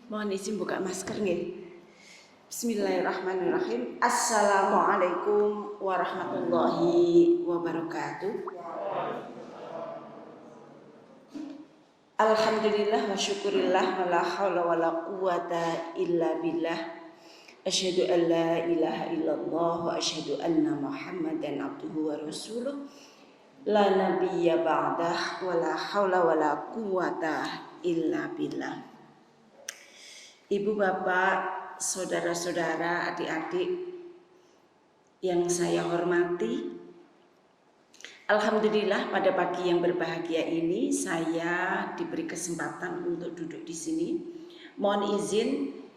Mohon izin buka masker nggih. Bismillahirrahmanirrahim. Assalamualaikum warahmatullahi wabarakatuh. Alhamdulillah wa syukurillah wa la haula wa la quwata illa billah. Asyhadu an la ilaha illallah wa asyhadu anna Muhammadan abduhu wa rasuluh. La nabiyya ba'dah wa la haula wa la quwata illa billah. Ibu bapak, saudara-saudara, adik-adik yang saya hormati, alhamdulillah pada pagi yang berbahagia ini saya diberi kesempatan untuk duduk di sini. Mohon izin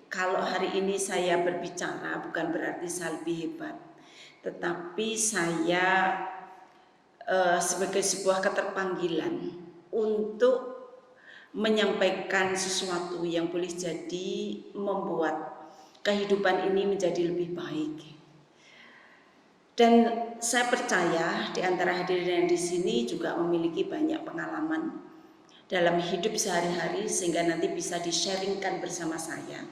kalau hari ini saya berbicara bukan berarti saya lebih hebat, tetapi saya sebagai sebuah keterpanggilan untuk menyampaikan sesuatu yang boleh jadi membuat kehidupan ini menjadi lebih baik. Dan saya percaya di antara hadirin yang di sini juga memiliki banyak pengalaman dalam hidup sehari-hari sehingga nanti bisa di-sharingkan bersama saya.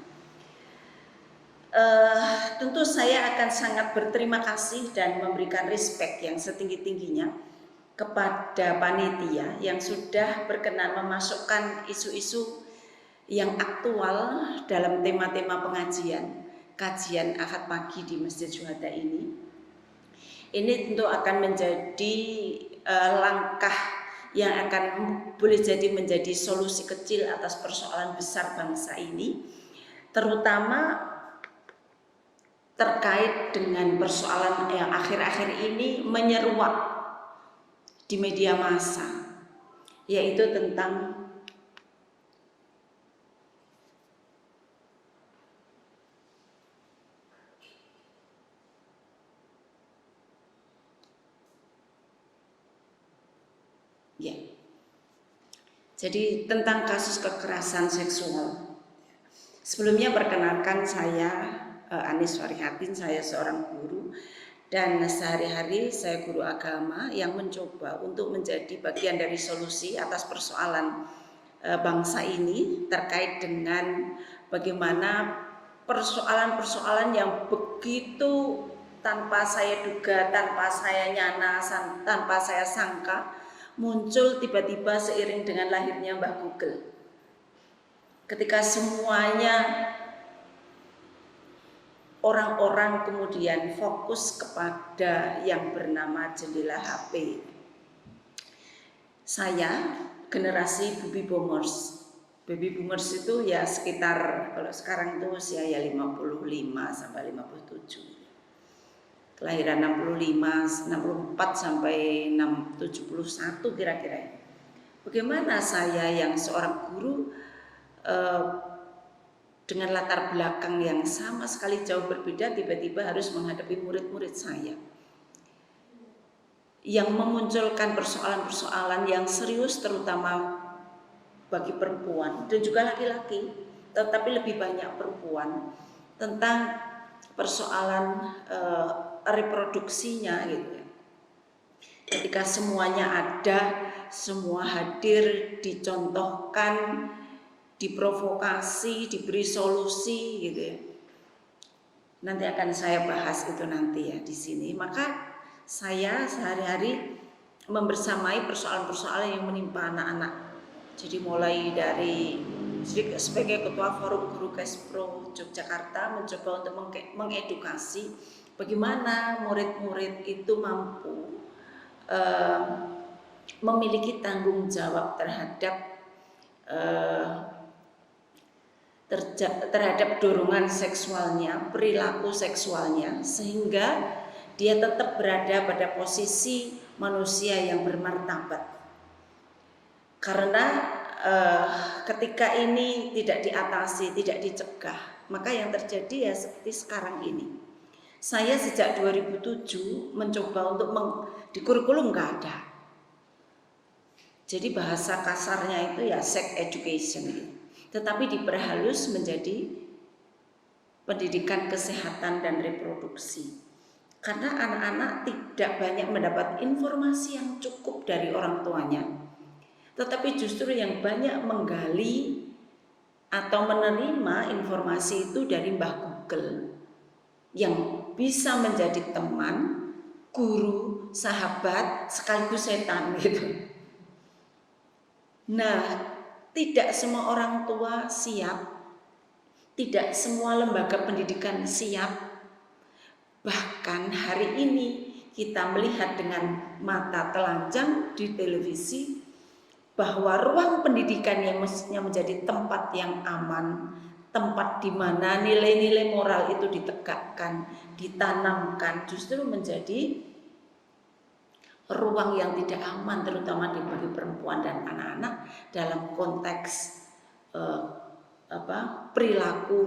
Tentu saya akan sangat berterima kasih dan memberikan respect yang setinggi-tingginya kepada panitia yang sudah berkenan memasukkan isu-isu yang aktual dalam tema-tema kajian Ahad pagi di Masjid Syuhada ini. Ini tentu akan menjadi langkah yang akan boleh jadi menjadi solusi kecil atas persoalan besar bangsa ini, terutama terkait dengan persoalan yang akhir-akhir ini menyeruak di media massa, yaitu tentang jadi tentang kasus kekerasan seksual. Sebelumnya perkenalkan saya Anis Farihatin, saya seorang guru dan sehari-hari saya guru agama yang mencoba untuk menjadi bagian dari solusi atas persoalan bangsa ini terkait dengan bagaimana persoalan-persoalan yang begitu tanpa saya duga, tanpa saya nyana, tanpa saya sangka muncul tiba-tiba seiring dengan lahirnya Mbah Google. Ketika semuanya orang-orang kemudian fokus kepada yang bernama jendela HP. Saya generasi baby boomers. Baby boomers itu ya sekitar, kalau sekarang itu usia ya 55 sampai 57. Kelahiran 65, 64 sampai 71 kira-kira. Bagaimana saya yang seorang guru dengan latar belakang yang sama sekali jauh berbeda tiba-tiba harus menghadapi murid-murid saya yang memunculkan persoalan-persoalan yang serius terutama bagi perempuan dan juga laki-laki, tetapi lebih banyak perempuan, tentang persoalan reproduksinya gitu. Ketika semuanya ada, semua hadir, dicontohkan, diprovokasi, diberi solusi gitu ya. Nanti akan saya bahas itu nanti ya di sini. Maka saya sehari-hari membersamai persoalan-persoalan yang menimpa anak-anak. Jadi mulai dari sebagai ketua Forum Guru Kespro Yogyakarta mencoba untuk mengedukasi bagaimana murid-murid itu mampu memiliki tanggung jawab terhadap dorongan seksualnya, perilaku seksualnya, sehingga dia tetap berada pada posisi manusia yang bermartabat. Karena ketika ini tidak diatasi, tidak dicegah, maka yang terjadi ya seperti sekarang ini. Saya sejak 2007 mencoba untuk di kurikulum nggak ada. Jadi bahasa kasarnya itu ya sex education gitu. Tetapi diperhalus menjadi pendidikan kesehatan dan reproduksi. Karena anak-anak tidak banyak mendapat informasi yang cukup dari orang tuanya, tetapi justru yang banyak menggali atau menerima informasi itu dari Mbah Google yang bisa menjadi teman, guru, sahabat, sekaligus setan gitu. Nah, tidak semua orang tua siap, tidak semua lembaga pendidikan siap. Bahkan hari ini kita melihat dengan mata telanjang di televisi bahwa ruang pendidikan yang mestinya menjadi tempat yang aman, tempat di mana nilai-nilai moral itu ditegakkan, ditanamkan, justru menjadi ruang yang tidak aman, terutama bagi perempuan dan anak-anak dalam konteks perilaku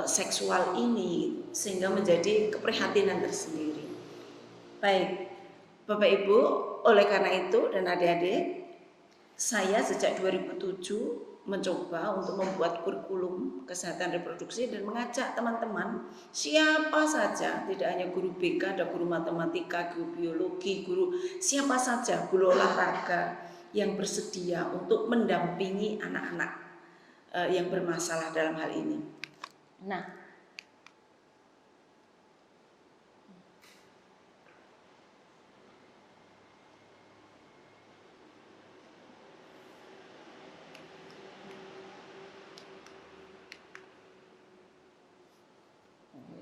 seksual ini, sehingga menjadi keprihatinan tersendiri. Baik, Bapak Ibu, oleh karena itu dan adik-adik, saya sejak 2007 mencoba untuk membuat kurikulum kesehatan reproduksi dan mengajak teman-teman siapa saja, tidak hanya guru BK, ada guru matematika, guru biologi, guru siapa saja, guru olahraga yang bersedia untuk mendampingi anak-anak yang bermasalah dalam hal ini. Nah,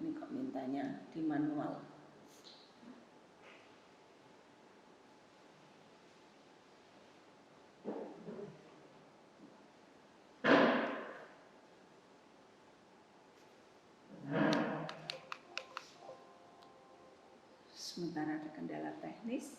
ini kok mintanya di manual. Sementara ada kendala teknis.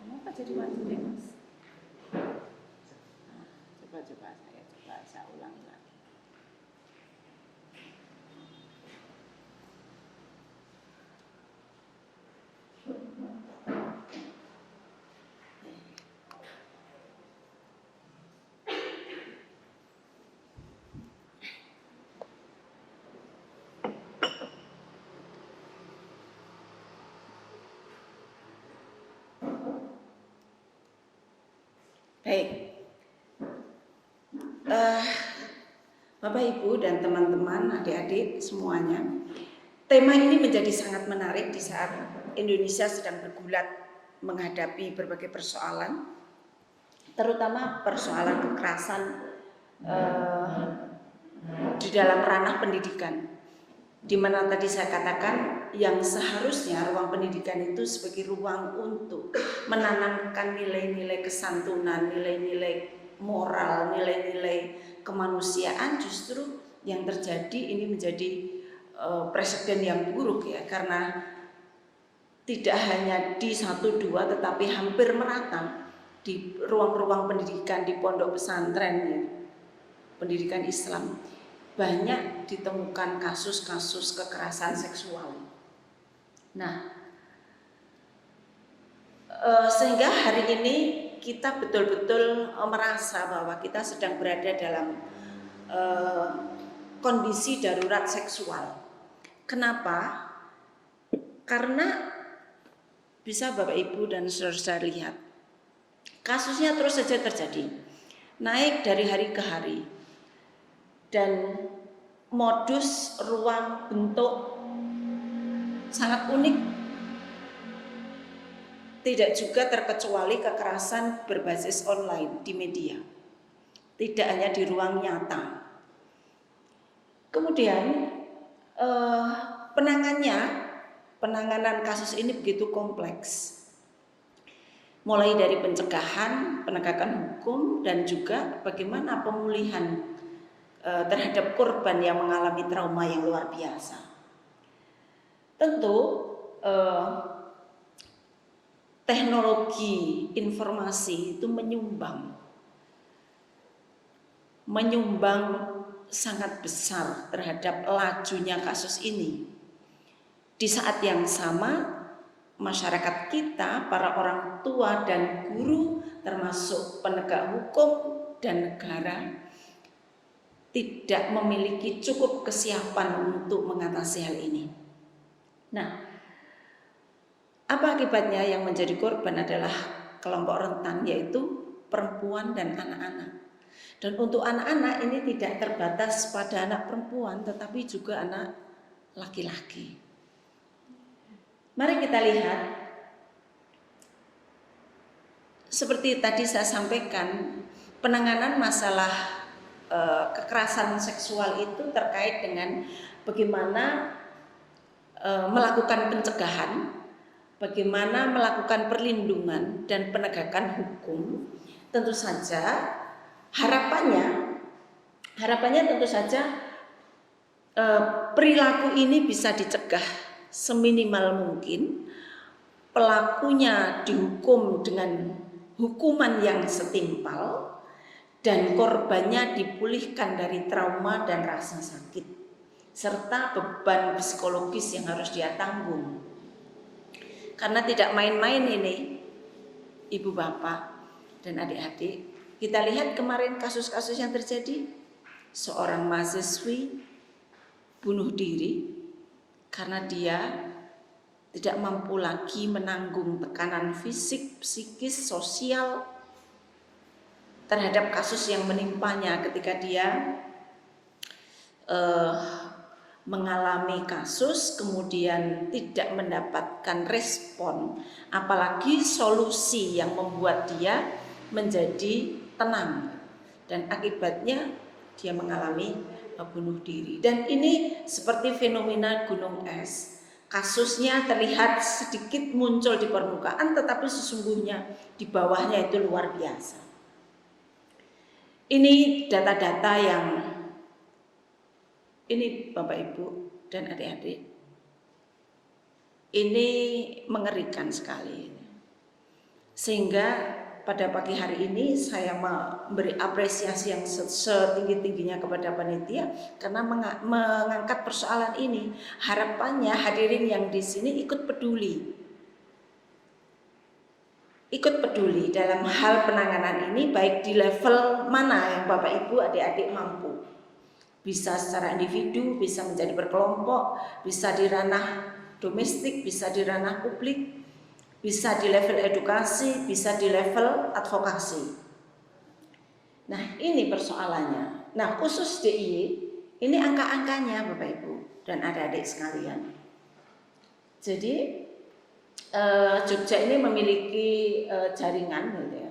Kenapa jadi mati deh, Mas? Coba saya ulangi lagi. Baik, Bapak Ibu dan teman-teman, adik-adik semuanya, tema ini menjadi sangat menarik di saat Indonesia sedang bergulat menghadapi berbagai persoalan, terutama persoalan kekerasan di dalam ranah pendidikan, di mana tadi saya katakan yang seharusnya ruang pendidikan itu sebagai ruang untuk menanamkan nilai-nilai kesantunan, nilai-nilai moral, nilai-nilai kemanusiaan, justru yang terjadi ini menjadi presiden yang buruk ya, karena tidak hanya di 1-2 tetapi hampir merata di ruang-ruang pendidikan, di pondok pesantren ya, pendidikan Islam, banyak ditemukan kasus-kasus kekerasan seksual. Nah, sehingga hari ini kita betul-betul merasa bahwa kita sedang berada dalam kondisi darurat seksual. Kenapa? Karena bisa Bapak Ibu dan saudara-saudara lihat, kasusnya terus saja terjadi, naik dari hari ke hari, dan modus, ruang, bentuk sangat unik. Tidak juga terkecuali kekerasan berbasis online di media, tidak hanya di ruang nyata. Kemudian penanganan kasus ini begitu kompleks, mulai dari pencegahan, penegakan hukum, dan juga bagaimana pemulihan terhadap korban yang mengalami trauma yang luar biasa. Tentu teknologi informasi itu menyumbang sangat besar terhadap lajunya kasus ini. Di saat yang sama masyarakat kita, para orang tua dan guru, termasuk penegak hukum dan negara, tidak memiliki cukup kesiapan untuk mengatasi hal ini. Nah, apa akibatnya? Yang menjadi korban adalah kelompok rentan, yaitu perempuan dan anak-anak. Dan untuk anak-anak ini tidak terbatas pada anak perempuan, tetapi juga anak laki-laki. Mari kita lihat, seperti tadi saya sampaikan, penanganan masalah kekerasan seksual itu terkait dengan bagaimana melakukan pencegahan, bagaimana melakukan perlindungan dan penegakan hukum. Tentu saja harapannya tentu saja perilaku ini bisa dicegah seminimal mungkin, pelakunya dihukum dengan hukuman yang setimpal, dan korbannya dipulihkan dari trauma dan rasa sakit, serta beban psikologis yang harus dia tanggung. Karena tidak main-main ini, ibu bapak dan adik-adik. Kita lihat kemarin kasus-kasus yang terjadi, seorang mahasiswi bunuh diri karena dia tidak mampu lagi menanggung tekanan fisik, psikis, sosial terhadap kasus yang menimpanya ketika dia mengalami kasus, kemudian tidak mendapatkan respon, apalagi solusi yang membuat dia menjadi tenang, dan akibatnya dia mengalami bunuh diri. Dan ini seperti fenomena gunung es, kasusnya terlihat sedikit muncul di permukaan, tetapi sesungguhnya di bawahnya itu luar biasa. Ini data-data yang ini Bapak Ibu dan adik-adik, ini mengerikan sekali. Sehingga pada pagi hari ini saya memberi apresiasi yang setinggi-tingginya kepada panitia karena mengangkat persoalan ini. Harapannya hadirin yang di sini ikut peduli dalam hal penanganan ini, baik di level mana yang Bapak Ibu adik-adik mampu. Bisa secara individu, bisa menjadi berkelompok, bisa di ranah domestik, bisa di ranah publik, bisa di level edukasi, bisa di level advokasi. Nah, ini persoalannya. Nah, khusus DIY, ini angka-angkanya Bapak Ibu dan adik-adik sekalian. Jadi Jogja ini memiliki jaringan, gitu ya,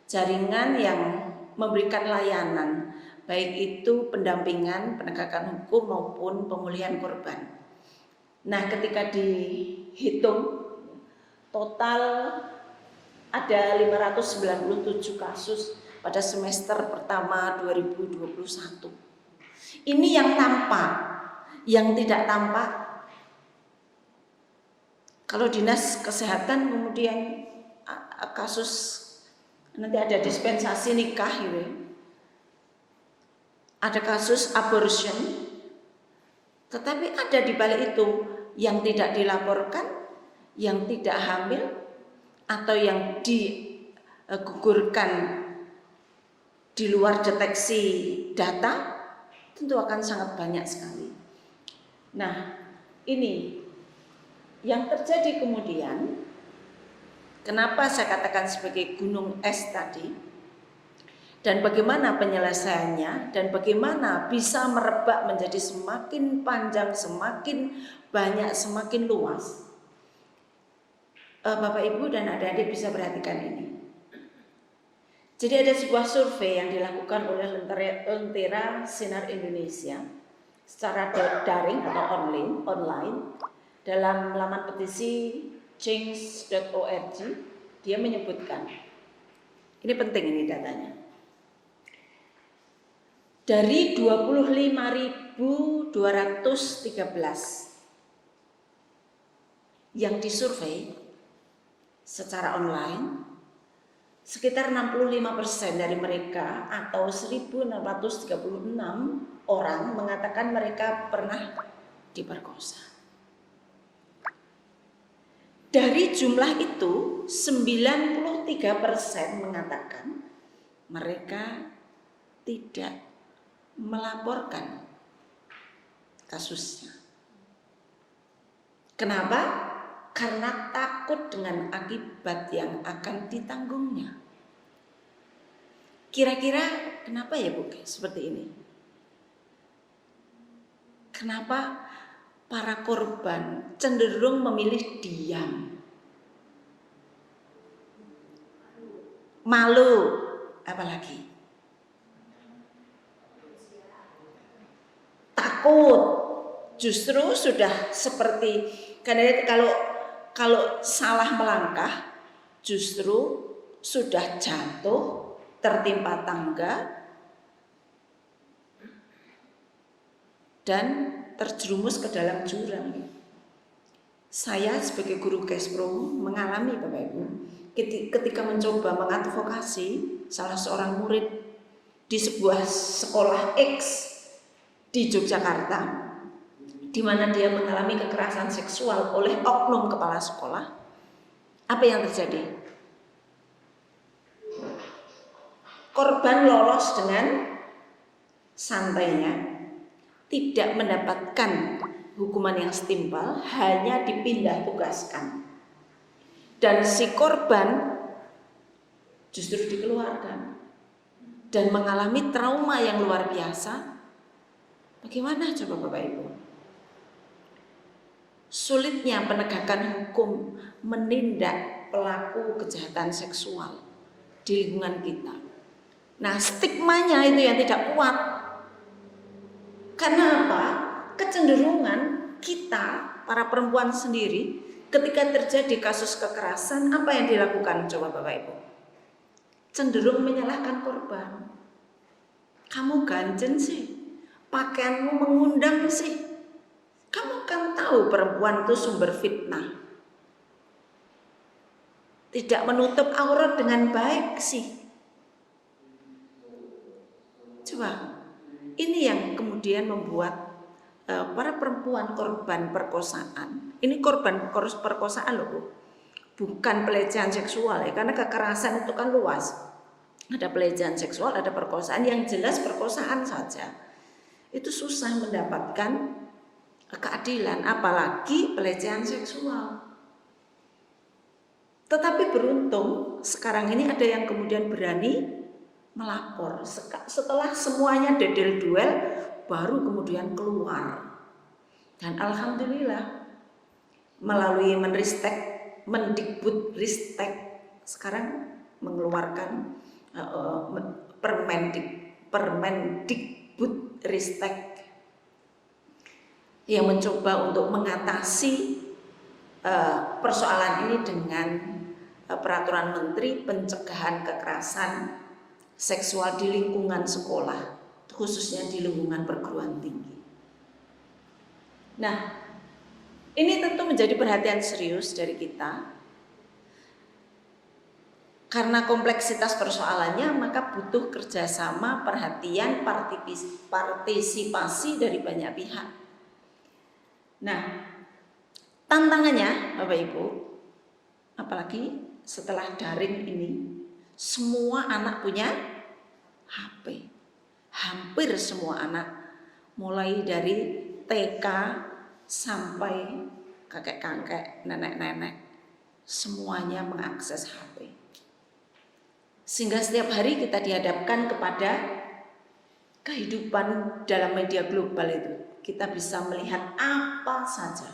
jaringan yang memberikan layanan, baik itu pendampingan, penegakan hukum maupun pemulihan korban. Nah, ketika dihitung total ada 597 kasus pada semester pertama 2021. Ini yang tampak, yang tidak tampak. Kalau dinas kesehatan kemudian kasus nanti ada dispensasi nikah gitu, ada kasus abortion, tetapi ada di balik itu yang tidak dilaporkan, yang tidak hamil, atau yang digugurkan di luar deteksi data, tentu akan sangat banyak sekali. Nah, ini yang terjadi kemudian, kenapa saya katakan sebagai gunung es tadi, dan bagaimana penyelesaiannya, dan bagaimana bisa merebak menjadi semakin panjang, semakin banyak, semakin luas. Bapak Ibu dan adik-adik bisa perhatikan ini. Jadi ada sebuah survei yang dilakukan oleh Lentera Sinar Indonesia secara daring atau online dalam laman petisi change.org. Dia menyebutkan, ini penting ini datanya, dari 25.213 yang disurvei secara online, sekitar 65% dari mereka atau 1.636 orang mengatakan mereka pernah diperkosa. Dari jumlah itu 93% mengatakan mereka tidak melaporkan kasusnya. Kenapa? Karena takut dengan akibat yang akan ditanggungnya. Kira-kira kenapa ya Bu seperti ini? Kenapa para korban cenderung memilih diam? Malu, apalagi? Takut. Justru sudah seperti, karena kalau salah melangkah justru sudah jatuh, tertimpa tangga dan terjerumus ke dalam jurang. Saya sebagai guru Kespro mengalami Bapak Ibu, ketika mencoba mengadvokasi salah seorang murid di sebuah sekolah X di Yogyakarta, di mana dia mengalami kekerasan seksual oleh oknum kepala sekolah. Apa yang terjadi? Korban lolos dengan santainya, tidak mendapatkan hukuman yang setimpal, hanya dipindah tugaskan. Dan si korban justru dikeluarkan dan mengalami trauma yang luar biasa. Bagaimana coba Bapak Ibu? Sulitnya penegakan hukum menindak pelaku kejahatan seksual di lingkungan kita. Nah, stigmanya itu yang tidak kuat. Karena apa? Kecenderungan kita, para perempuan sendiri, ketika terjadi kasus kekerasan, apa yang dilakukan coba Bapak Ibu? Cenderung menyalahkan korban. Kamu ganjen sih, pakaianmu mengundang sih. Kamu kan tahu perempuan itu sumber fitnah. Tidak menutup aurat dengan baik sih. Coba, ini yang kemudian membuat para perempuan korban perkosaan. Ini korban perkosaan loh Bu. Bukan pelecehan seksual ya, karena kekerasan itu kan luas. Ada pelecehan seksual, ada perkosaan, yang jelas perkosaan saja. Itu susah mendapatkan keadilan, apalagi pelecehan seksual. Tetapi beruntung sekarang ini ada yang kemudian berani melapor. Setelah semuanya dedel-duel, baru kemudian keluar. Dan alhamdulillah melalui Mendikbudristek sekarang mengeluarkan Permendikbudristek yang mencoba untuk mengatasi persoalan ini dengan peraturan Menteri Pencegahan Kekerasan Seksual di lingkungan sekolah, khususnya di lingkungan perguruan tinggi. Nah, ini tentu menjadi perhatian serius dari kita. Karena kompleksitas persoalannya, maka butuh kerjasama, perhatian, partisipasi dari banyak pihak. Nah, tantangannya Bapak Ibu, apalagi setelah daring ini, semua anak punya HP. Hampir semua anak, mulai dari TK sampai kakek-kakek, nenek-nenek, semuanya mengakses HP. Sehingga setiap hari kita dihadapkan kepada kehidupan dalam media global itu. Kita bisa melihat apa saja,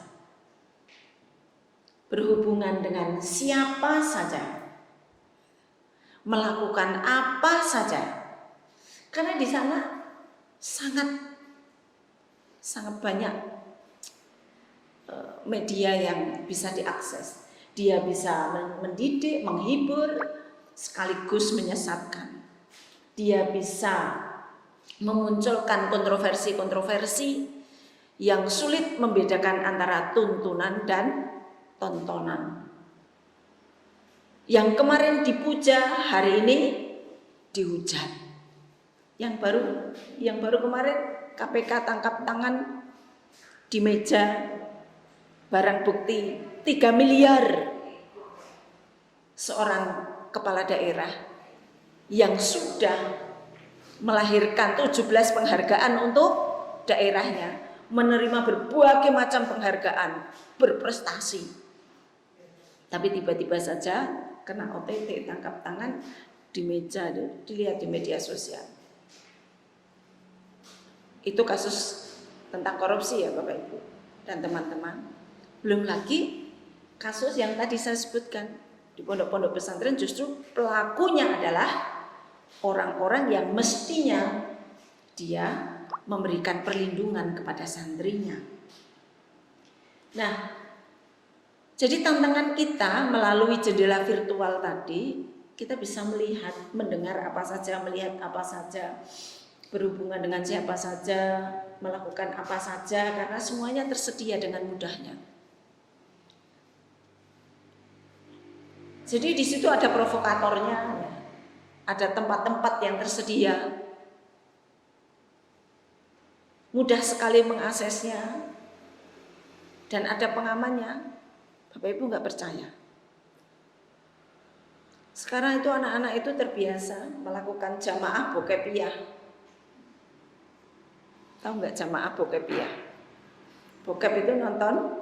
berhubungan dengan siapa saja, melakukan apa saja. Karena di sana sangat banyak media yang bisa diakses. Dia bisa mendidik, menghibur, sekaligus menyesatkan. Dia bisa memunculkan kontroversi-kontroversi yang sulit membedakan antara tuntunan dan tontonan. Yang kemarin dipuja, hari ini dihujat. Yang baru kemarin KPK tangkap tangan di meja barang bukti 3 miliar seorang kepala daerah yang sudah melahirkan 17 penghargaan untuk daerahnya, menerima berbagai macam penghargaan, berprestasi. Tapi tiba-tiba saja kena OTT, tangkap tangan di meja, dilihat di media sosial. Itu kasus tentang korupsi ya Bapak Ibu dan teman-teman. Belum lagi kasus yang tadi saya sebutkan di pondok-pondok pesantren, justru pelakunya adalah orang-orang yang mestinya dia memberikan perlindungan kepada santrinya. Nah, jadi tantangan kita melalui jendela virtual tadi, kita bisa melihat, mendengar apa saja, melihat apa saja, berhubungan dengan siapa saja, melakukan apa saja, karena semuanya tersedia dengan mudahnya. Jadi di situ ada provokatornya, ada tempat-tempat yang tersedia, mudah sekali mengaksesnya, dan ada pengamannya. Bapak Ibu nggak percaya. Sekarang itu anak-anak itu terbiasa melakukan jamaah bokepiyah. Tahu nggak jamaah bokepiyah? Bokep itu nonton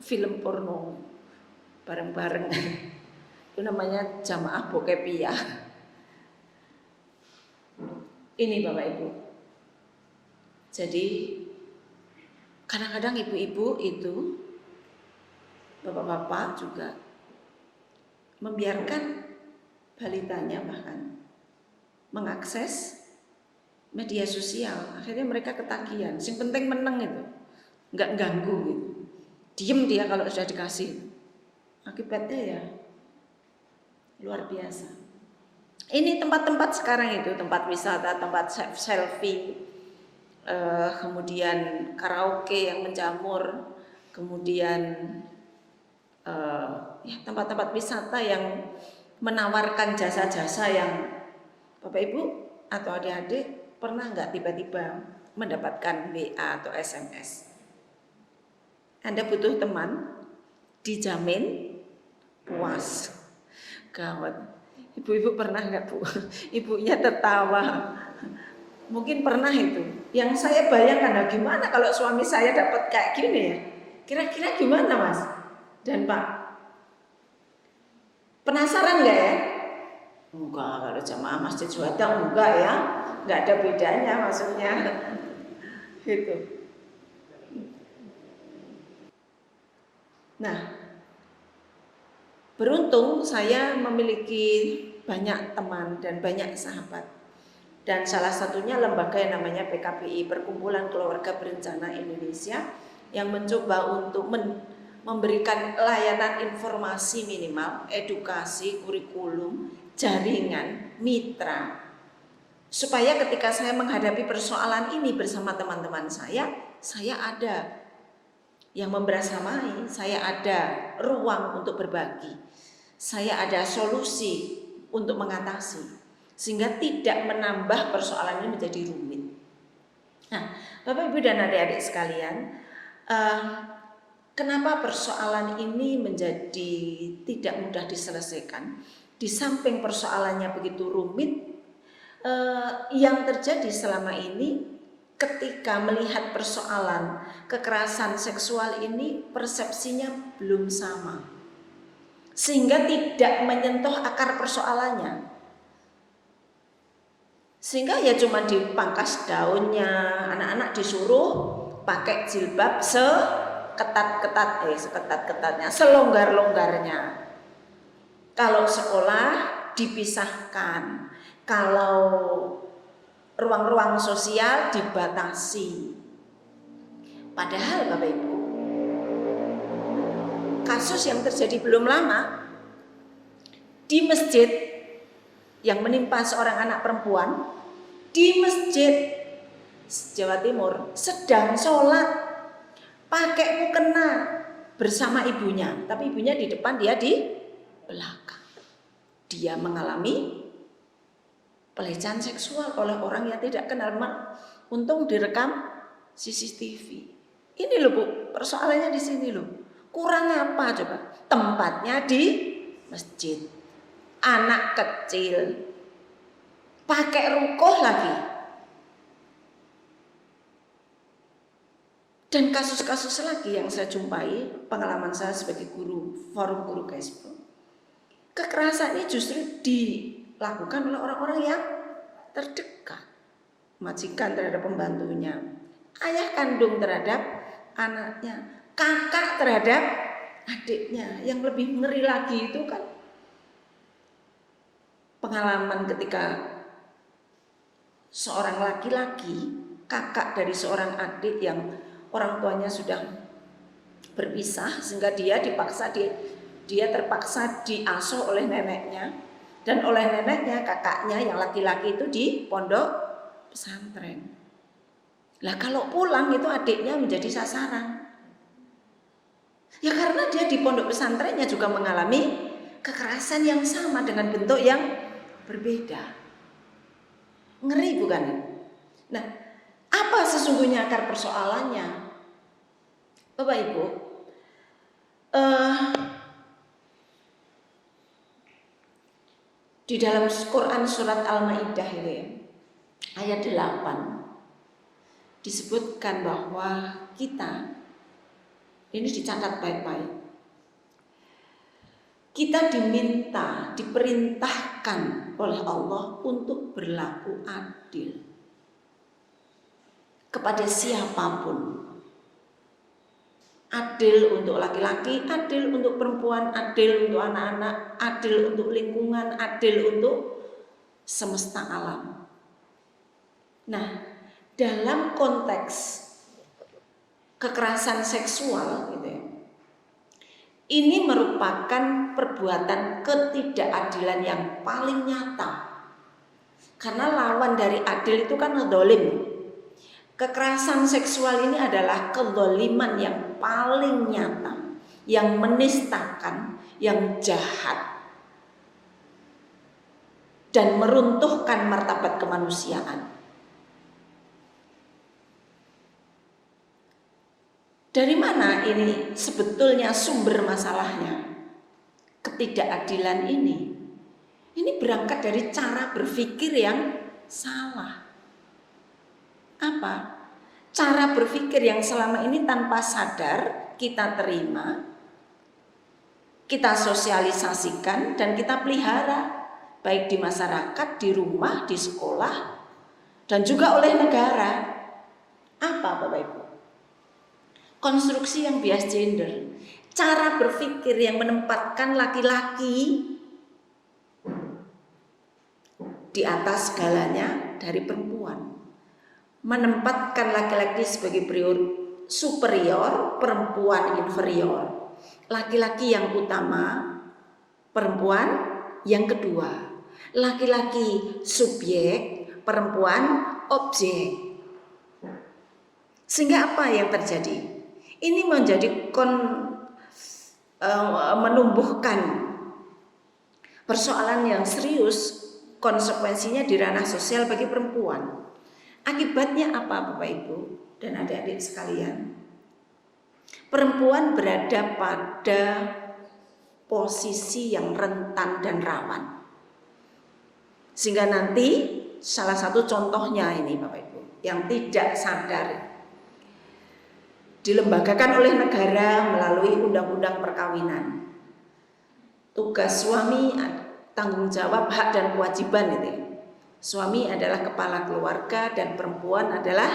film porno bareng-bareng. Itu namanya jamaah bokepiyah. Ini Bapak Ibu. Jadi kadang-kadang ibu-ibu itu, bapak-bapak juga membiarkan balitanya bahkan mengakses media sosial. Akhirnya mereka ketagihan. Yang penting menang itu, nggak ganggu gitu. Diem dia kalau sudah dikasih. Akibatnya ya luar biasa. Ini tempat-tempat sekarang itu, tempat wisata, tempat selfie, kemudian karaoke yang menjamur, kemudian ya, tempat-tempat wisata yang menawarkan jasa-jasa yang Bapak Ibu atau adik-adik pernah nggak tiba-tiba mendapatkan WA atau SMS? Anda butuh teman, dijamin puas. Gawat. Ibu-ibu pernah nggak Bu? Ibunya tertawa. Mungkin pernah itu. Yang saya bayangkan, gimana kalau suami saya dapat kayak gini ya? Kira-kira gimana Mas dan Pak? Penasaran nggak ya? Enggak, kalau jamaah masjid Juanda enggak ya, nggak ada bedanya maksudnya. Gitu. Nah, beruntung saya memiliki banyak teman dan banyak sahabat. Dan salah satunya lembaga yang namanya PKBI, Perkumpulan Keluarga Berencana Indonesia, yang mencoba untuk memberikan layanan informasi minimal, edukasi, kurikulum, jaringan, mitra. Supaya ketika saya menghadapi persoalan ini bersama teman-teman saya ada yang membersamai, saya ada ruang untuk berbagi, saya ada solusi untuk mengatasi, sehingga tidak menambah persoalan ini menjadi rumit. Nah, Bapak Ibu dan adik-adik sekalian, kenapa persoalan ini menjadi tidak mudah diselesaikan? Di samping persoalannya begitu rumit, yang terjadi selama ini ketika melihat persoalan kekerasan seksual ini persepsinya belum sama, sehingga tidak menyentuh akar persoalannya, sehingga ya cuma dipangkas daunnya. Anak-anak disuruh pakai jilbab seketat-ketatnya, selonggar-longgarnya. Kalau sekolah dipisahkan, kalau ruang-ruang sosial dibatasi. Padahal Bapak Ibu, kasus yang terjadi belum lama di masjid yang menimpa seorang anak perempuan di masjid Jawa Timur, sedang sholat pakai mukena bersama ibunya, tapi ibunya di depan, dia di belakang. Dia mengalami pelecehan seksual oleh orang yang tidak kenal. Untung direkam CCTV. Ini loh Bu, persoalannya di sini loh. Kurang apa coba? Tempatnya di masjid. Anak kecil pakai rukoh lagi. Dan kasus-kasus lagi yang saya jumpai, pengalaman saya sebagai guru, forum guru GESPO. Kekerasan ini justru dilakukan oleh orang-orang yang terdekat. Majikan terhadap pembantunya, ayah kandung terhadap anaknya, kakak terhadap adiknya. Yang lebih ngeri lagi itu kan pengalaman ketika seorang laki-laki, kakak dari seorang adik yang orang tuanya sudah berpisah, sehingga dia terpaksa diasuh oleh neneknya, dan oleh neneknya kakaknya yang laki-laki itu di pondok pesantren. Lah kalau pulang itu adiknya menjadi sasaran. Ya karena dia di pondok pesantrennya juga mengalami kekerasan yang sama dengan bentuk yang berbeda. Ngeri bukan? Nah, apa sesungguhnya akar persoalannya? Bapak Ibu, di dalam Quran surat Al-Maidah ini ayat 8 disebutkan bahwa kita, ini dicatat baik-baik, kita diperintahkan oleh Allah untuk berlaku adil kepada siapapun. Adil untuk laki-laki, adil untuk perempuan, adil untuk anak-anak, adil untuk lingkungan, adil untuk semesta alam. Nah, dalam konteks kekerasan seksual gitu ya, ini merupakan perbuatan ketidakadilan yang paling nyata. Karena lawan dari adil itu kan zalim. Kekerasan seksual ini adalah kezaliman yang paling nyata, yang menistakan, yang jahat, dan meruntuhkan martabat kemanusiaan. Dari mana ini sebetulnya sumber masalahnya? Ketidakadilan ini berangkat dari cara berpikir yang salah. Apa? Cara berpikir yang selama ini tanpa sadar kita terima, kita sosialisasikan, dan kita pelihara, baik di masyarakat, di rumah, di sekolah, dan juga oleh negara. Apa Bapak Ibu? Konstruksi yang bias gender, cara berpikir yang menempatkan laki-laki di atas segalanya dari perempuan, menempatkan laki-laki sebagai superior, perempuan inferior, laki-laki yang utama, perempuan yang kedua, laki-laki subjek, perempuan objek. Sehingga apa yang terjadi? Ini menjadi menumbuhkan persoalan yang serius, konsekuensinya di ranah sosial bagi perempuan. Akibatnya apa Bapak Ibu dan adik-adik sekalian? Perempuan berada pada posisi yang rentan dan rawan. Sehingga nanti salah satu contohnya ini Bapak Ibu, yang tidak sadar, dilembagakan oleh negara melalui undang-undang perkawinan. Tugas suami, tanggung jawab, hak dan kewajiban itu. Suami adalah kepala keluarga dan perempuan adalah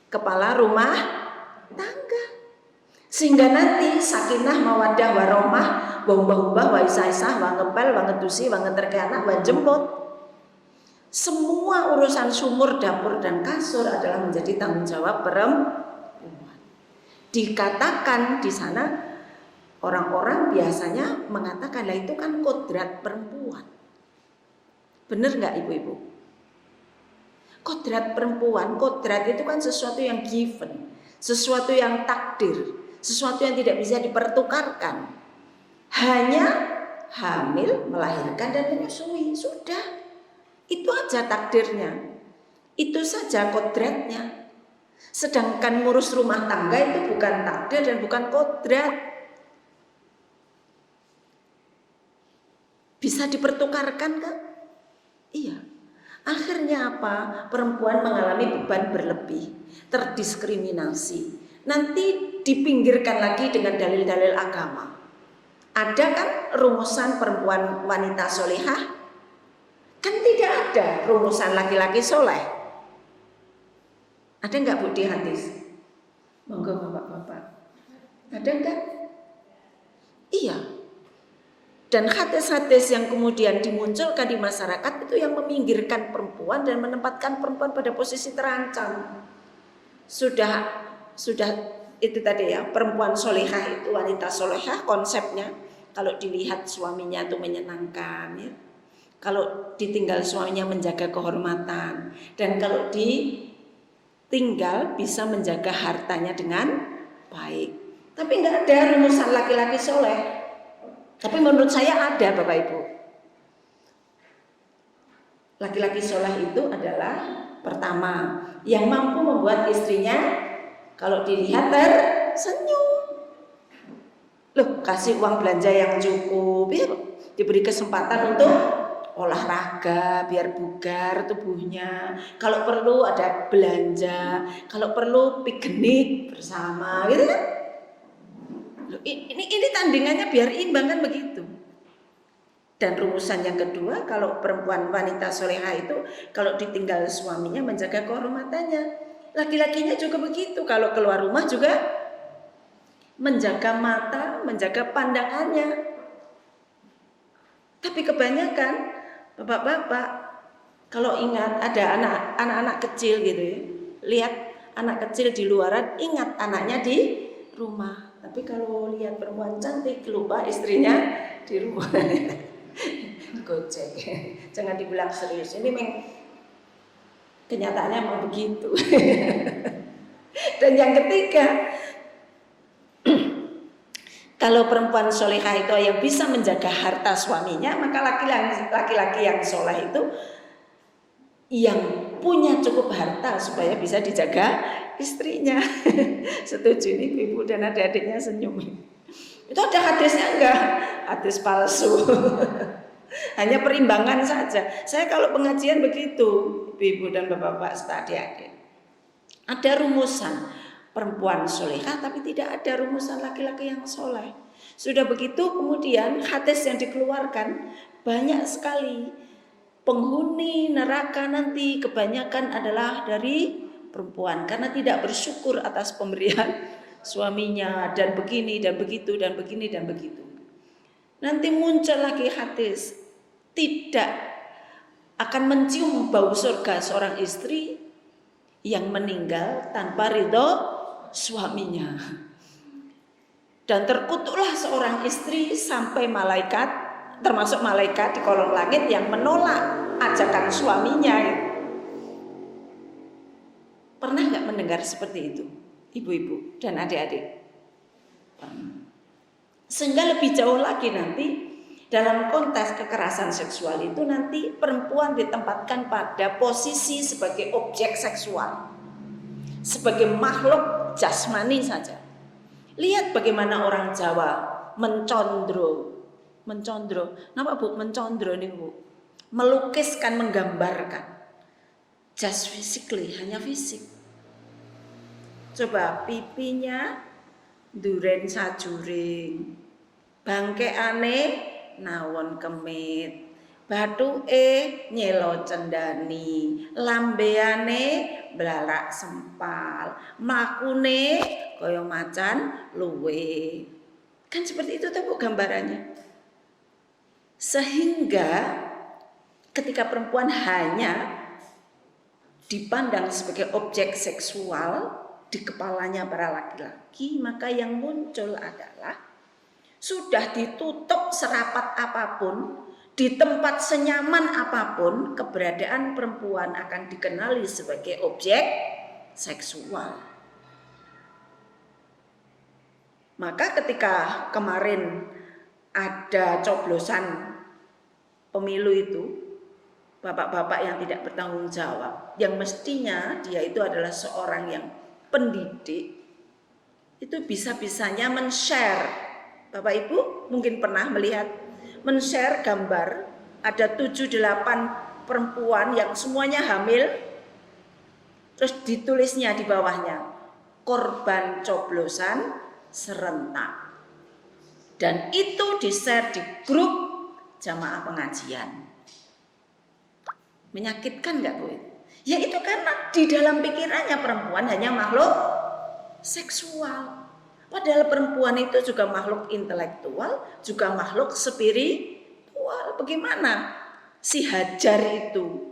kepala rumah tangga. Sehingga nanti sakinah mawaddah warahmah, wa wa isaisah, wa ngepel, wa ngedusi, wa ngeterkana, wa jemput. Semua urusan sumur, dapur, dan kasur adalah menjadi tanggung jawab perempuan. Dikatakan di sana, orang-orang biasanya mengatakan, lah itu kan kodrat perempuan. Benar nggak ibu-ibu? Kodrat perempuan, kodrat itu kan sesuatu yang given, sesuatu yang takdir, sesuatu yang tidak bisa dipertukarkan. Hanya hamil, melahirkan, dan menyusui, sudah. Itu aja takdirnya, itu saja kodratnya. Sedangkan ngurus rumah tangga itu bukan takdir dan bukan kodrat. Bisa dipertukarkan kan? Iya. Akhirnya apa? Perempuan mengalami beban berlebih, terdiskriminasi. Nanti dipinggirkan lagi dengan dalil-dalil agama. Ada kan rumusan perempuan wanita solehah? Kan tidak ada rumusan laki-laki soleh. Ada nggak Bu di hadis? Monggo bapak-bapak. Ada nggak? Iya. Dan hadis-hadis yang kemudian dimunculkan di masyarakat itu yang meminggirkan perempuan dan menempatkan perempuan pada posisi terancam. Sudah itu tadi ya, perempuan solehah itu wanita solehah konsepnya. Kalau dilihat suaminya itu menyenangkan ya. Kalau ditinggal suaminya menjaga kehormatan. Dan kalau ditinggal bisa menjaga hartanya dengan baik. Tapi nggak ada rumusan laki-laki soleh. Tapi menurut saya ada Bapak Ibu. Laki-laki soleh itu adalah pertama yang mampu membuat istrinya kalau dilihat tersenyum. Loh, kasih uang belanja yang cukup ya, diberi kesempatan untuk olahraga biar bugar tubuhnya. Kalau perlu ada belanja, kalau perlu piknik bersama gitu kan. Ini tandingannya biar imbang kan begitu. Dan rumusan yang kedua, kalau perempuan wanita soleha itu kalau ditinggal suaminya menjaga kehormatannya. Laki-lakinya juga begitu, kalau keluar rumah juga menjaga mata, menjaga pandangannya. Tapi kebanyakan bapak-bapak kalau ingat ada anak-anak kecil gitu ya, lihat anak kecil di luaran, ingat anaknya di rumah. Tapi kalau lihat perempuan cantik, lupa istrinya di rumah. Gocek. Jangan dibilang serius. Ini memang kenyataannya memang begitu. Dan yang ketiga, kalau perempuan solehah itu yang bisa menjaga harta suaminya, maka laki-laki yang soleh itu yang punya cukup harta supaya bisa dijaga istrinya. Setuju nih ibu dan adik-adiknya senyum. Itu ada hadisnya enggak? Hadis palsu. Hanya perimbangan saja. Saya kalau pengajian begitu, ibu dan bapak-bapak serta adik-adik. Ada rumusan perempuan solehah tapi tidak ada rumusan laki-laki yang soleh. Sudah begitu kemudian hadis yang dikeluarkan banyak sekali. Penghuni neraka nanti kebanyakan adalah dari perempuan karena tidak bersyukur atas pemberian suaminya dan begini dan begitu dan begini dan begitu. Nanti muncul lagi hadis tidak akan mencium bau surga seorang istri yang meninggal tanpa ridho suaminya. Dan terkutuklah seorang istri sampai malaikat, termasuk malaikat di kolong langit yang menolak ajakan suaminya. Pernah nggak mendengar seperti itu, ibu-ibu dan adik-adik? Sehingga lebih jauh lagi nanti dalam konteks kekerasan seksual itu nanti perempuan ditempatkan pada posisi sebagai objek seksual, sebagai makhluk jasmani saja. Lihat bagaimana orang Jawa mencondro. Napa Bu mencondro nih Bu? Melukiskan, menggambarkan. Just physically, hanya fisik. Coba pipinya duren sajuring, bangkeane nawon kemit, bathuke nyelo cendani, lambeane blalak sempal, makune kaya macan luwe. Kan seperti itu tuh gambarannya. Sehingga ketika perempuan hanya dipandang sebagai objek seksual di kepalanya para laki-laki, maka yang muncul adalah sudah ditutup serapat apapun, di tempat senyaman apapun, keberadaan perempuan akan dikenali sebagai objek seksual. Maka ketika kemarin ada coblosan pemilu itu, bapak-bapak yang tidak bertanggung jawab, yang mestinya dia itu adalah seorang yang pendidik itu bisa-bisanya men-share. Bapak Ibu mungkin pernah melihat men-share gambar ada 7-8 perempuan yang semuanya hamil, terus ditulisnya di bawahnya korban coblosan serentak, dan itu di-share di grup jamaah pengajian. Menyakitkan nggak Bu? Ya itu karena di dalam pikirannya perempuan hanya makhluk seksual. Padahal perempuan itu juga makhluk intelektual, juga makhluk spiritual. Bagaimana si Hajar itu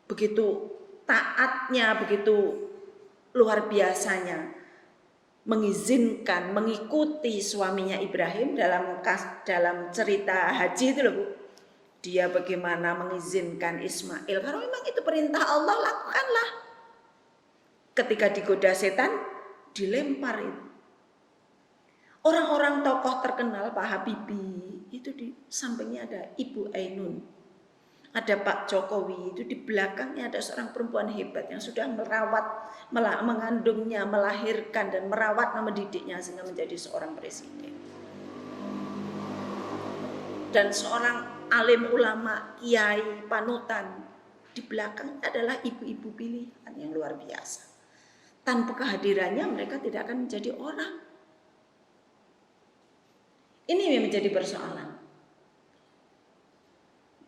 begitu taatnya, begitu luar biasanya mengizinkan, mengikuti suaminya Ibrahim dalam cerita haji itu loh Bu. Dia bagaimana mengizinkan Ismail, karena memang itu perintah Allah, lakukanlah. Ketika digoda setan, dilempar itu. Orang-orang tokoh terkenal, Pak Habibie, itu di sampingnya ada Ibu Ainun. Ada Pak Jokowi, itu di belakangnya ada seorang perempuan hebat yang sudah merawat, mengandungnya, melahirkan dan merawat, mendidiknya sehingga menjadi seorang presiden. Dan seorang alim ulama, kiai, panutan, di belakang adalah ibu-ibu pilihan yang luar biasa. Tanpa kehadirannya mereka tidak akan menjadi orang. Ini yang menjadi persoalan.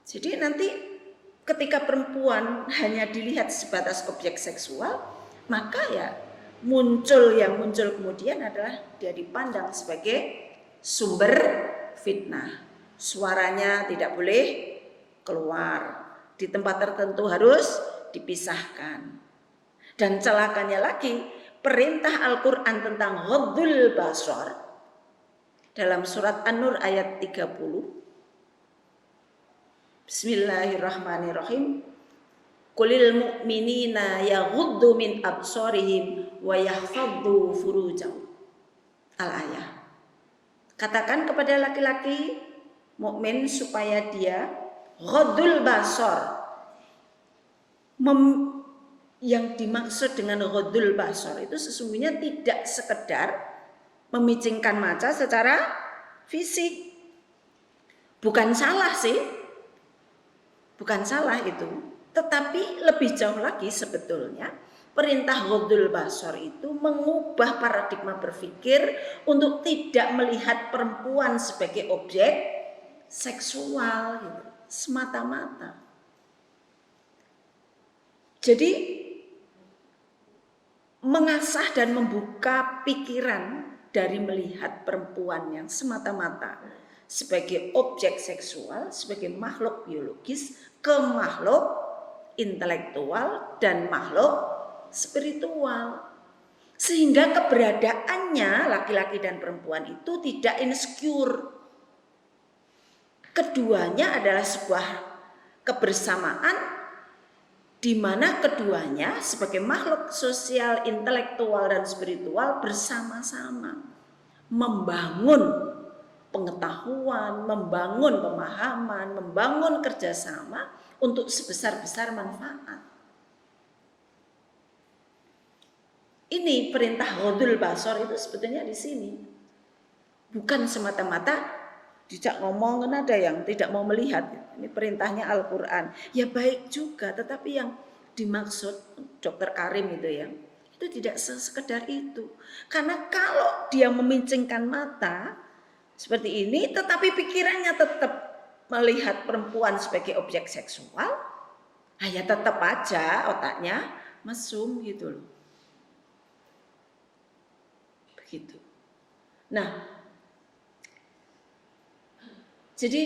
Jadi nanti ketika perempuan hanya dilihat sebatas objek seksual, maka ya muncul kemudian adalah dia dipandang sebagai sumber fitnah. Suaranya tidak boleh keluar, di tempat tertentu harus dipisahkan. Dan celakanya lagi, perintah Al-Quran tentang ghaddul basar dalam surat An-Nur ayat 30. Bismillahirrahmanirrahim. Qulil mu'minina yaghuddu min absarihim wa yahfaddu furujahum. Al-ayah. Katakan kepada laki-laki mukmin supaya dia ghaddul basar. Yang dimaksud dengan ghaddul basar itu sesungguhnya tidak sekedar memicingkan mata secara fisik. Bukan salah sih. Bukan salah itu. Tetapi lebih jauh lagi sebetulnya perintah ghaddul basar itu mengubah paradigma berpikir untuk tidak melihat perempuan sebagai objek seksual gitu, semata-mata. Jadi mengasah dan membuka pikiran dari melihat perempuan yang semata-mata sebagai objek seksual, sebagai makhluk biologis, ke makhluk intelektual dan makhluk spiritual. Sehingga keberadaannya laki-laki dan perempuan itu tidak insecure. Keduanya adalah sebuah kebersamaan di mana keduanya sebagai makhluk sosial, intelektual dan spiritual bersama-sama membangun pengetahuan, membangun pemahaman, membangun kerjasama untuk sebesar-besar manfaat. Ini perintah ghaddul basar itu sebetulnya di sini. Bukan semata-mata dijak ngomong, kan ada yang tidak mau melihat. Ini perintahnya Al-Quran. Ya baik juga, tetapi yang dimaksud Dr. Karim itu ya, itu tidak sekedar itu. Karena kalau dia memincingkan mata seperti ini, tetapi pikirannya tetap melihat perempuan sebagai objek seksual, ya tetap aja otaknya mesum gitu loh. Begitu. Nah, jadi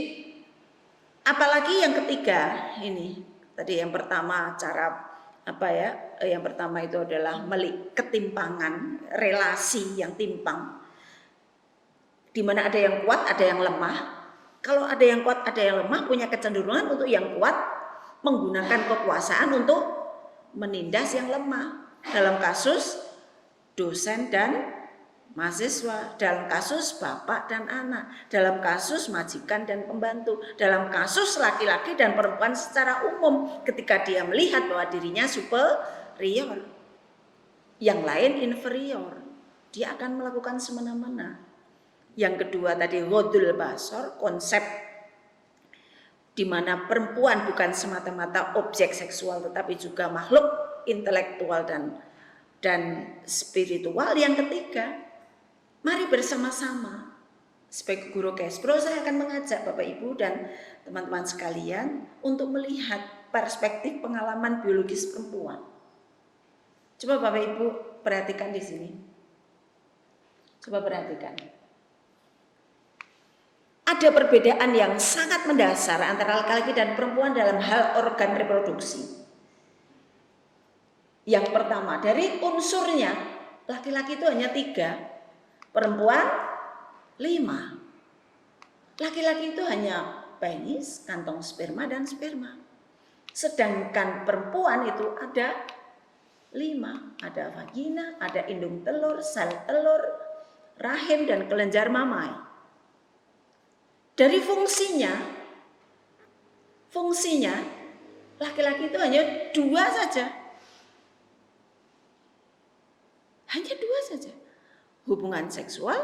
apalagi yang ketiga ini, tadi yang pertama cara apa ya? Yang pertama itu adalah ketimpangan, relasi yang timpang. Di mana ada yang kuat, ada yang lemah. Kalau ada yang kuat, ada yang lemah, punya kecenderungan untuk yang kuat menggunakan kekuasaan untuk menindas yang lemah. Dalam kasus dosen dan mahasiswa, dalam kasus bapak dan anak, dalam kasus majikan dan pembantu, dalam kasus laki-laki dan perempuan secara umum ketika dia melihat bahwa dirinya superior. Yang lain inferior, dia akan melakukan semena-mena. Yang kedua tadi ghodul basor, konsep di mana perempuan bukan semata-mata objek seksual tetapi juga makhluk intelektual dan spiritual. Yang ketiga, mari bersama-sama sebagai guru Kespro saya akan mengajak Bapak Ibu dan teman-teman sekalian untuk melihat perspektif pengalaman biologis perempuan. Coba Bapak Ibu perhatikan di sini. Coba perhatikan. Ada perbedaan yang sangat mendasar antara laki-laki dan perempuan dalam hal organ reproduksi. Yang pertama, dari unsurnya, laki-laki itu hanya 3, perempuan 5. Laki-laki itu hanya penis, kantong sperma, dan sperma. Sedangkan perempuan itu ada 5, ada vagina, ada indung telur, sel telur, rahim, dan kelenjar mamai. Dari fungsinya laki-laki itu hanya 2 saja. Hanya 2 saja. Hubungan seksual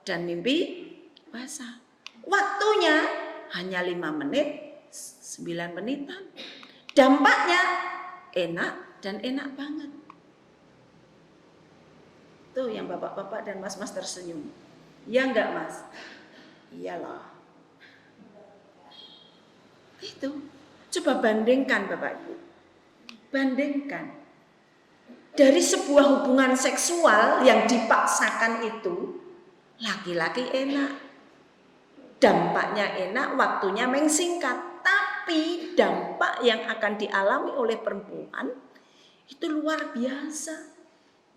dan mimpi basah. Waktunya hanya 5 menit, 9 menitan. Dampaknya enak dan enak banget. Tuh yang bapak-bapak dan mas-mas tersenyum. Ya enggak mas? Iyalah. Itu. Coba bandingkan Bapak Ibu. Bandingkan. Dari sebuah hubungan seksual yang dipaksakan itu, laki-laki enak. Dampaknya enak, waktunya mengsingkat. Tapi dampak yang akan dialami oleh perempuan itu luar biasa.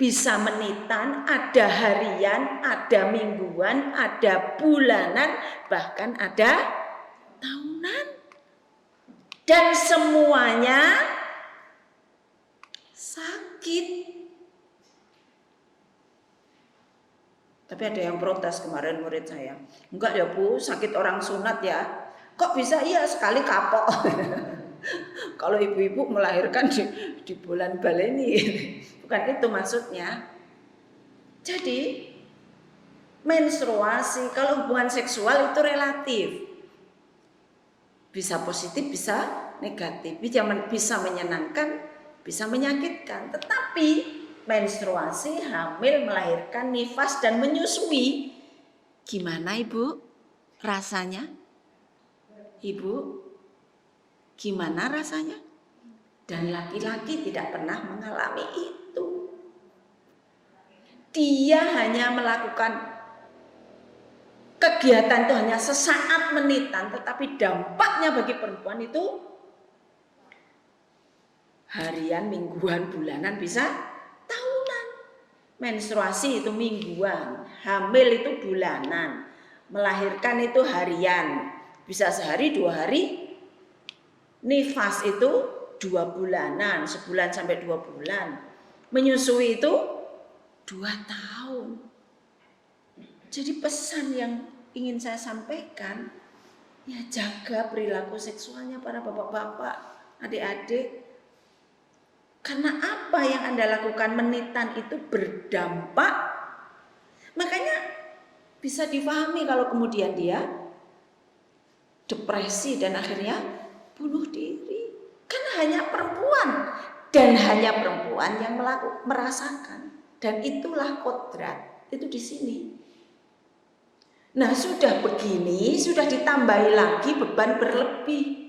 Bisa menitan, ada harian, ada mingguan, ada bulanan, bahkan ada tahunan. Dan semuanya sakit. Tapi ada yang protes kemarin murid saya. Enggak ya Bu, sakit orang sunat ya. Kok bisa? Iya sekali kapok. Kalau ibu-ibu melahirkan di bulan baleni. Bukan itu maksudnya. Jadi menstruasi kalau hubungan seksual itu relatif. Bisa positif, bisa negatif, bisa menyenangkan, bisa menyakitkan. Tetapi menstruasi, hamil, melahirkan, nifas, dan menyusui. Gimana Ibu rasanya? Ibu, gimana rasanya? Dan laki-laki tidak pernah mengalami itu. Dia hanya melakukan kegiatan itu hanya sesaat menitan, tetapi dampaknya bagi perempuan itu harian, mingguan, bulanan, bisa tahunan. Menstruasi itu mingguan, hamil itu bulanan, melahirkan itu harian, bisa sehari 2 hari, nifas itu 2 bulanan, sebulan sampai 2 bulan, menyusui itu 2 tahun. Jadi pesan yang ingin saya sampaikan, ya jaga perilaku seksualnya para bapak-bapak, adik-adik. Karena apa yang Anda lakukan menitan itu berdampak. Makanya bisa dipahami kalau kemudian dia depresi dan akhirnya bunuh diri. Karena hanya perempuan dan hanya perempuan yang merasakan. Dan itulah kodrat, itu di sini. Nah sudah begini, sudah ditambahi lagi beban berlebih.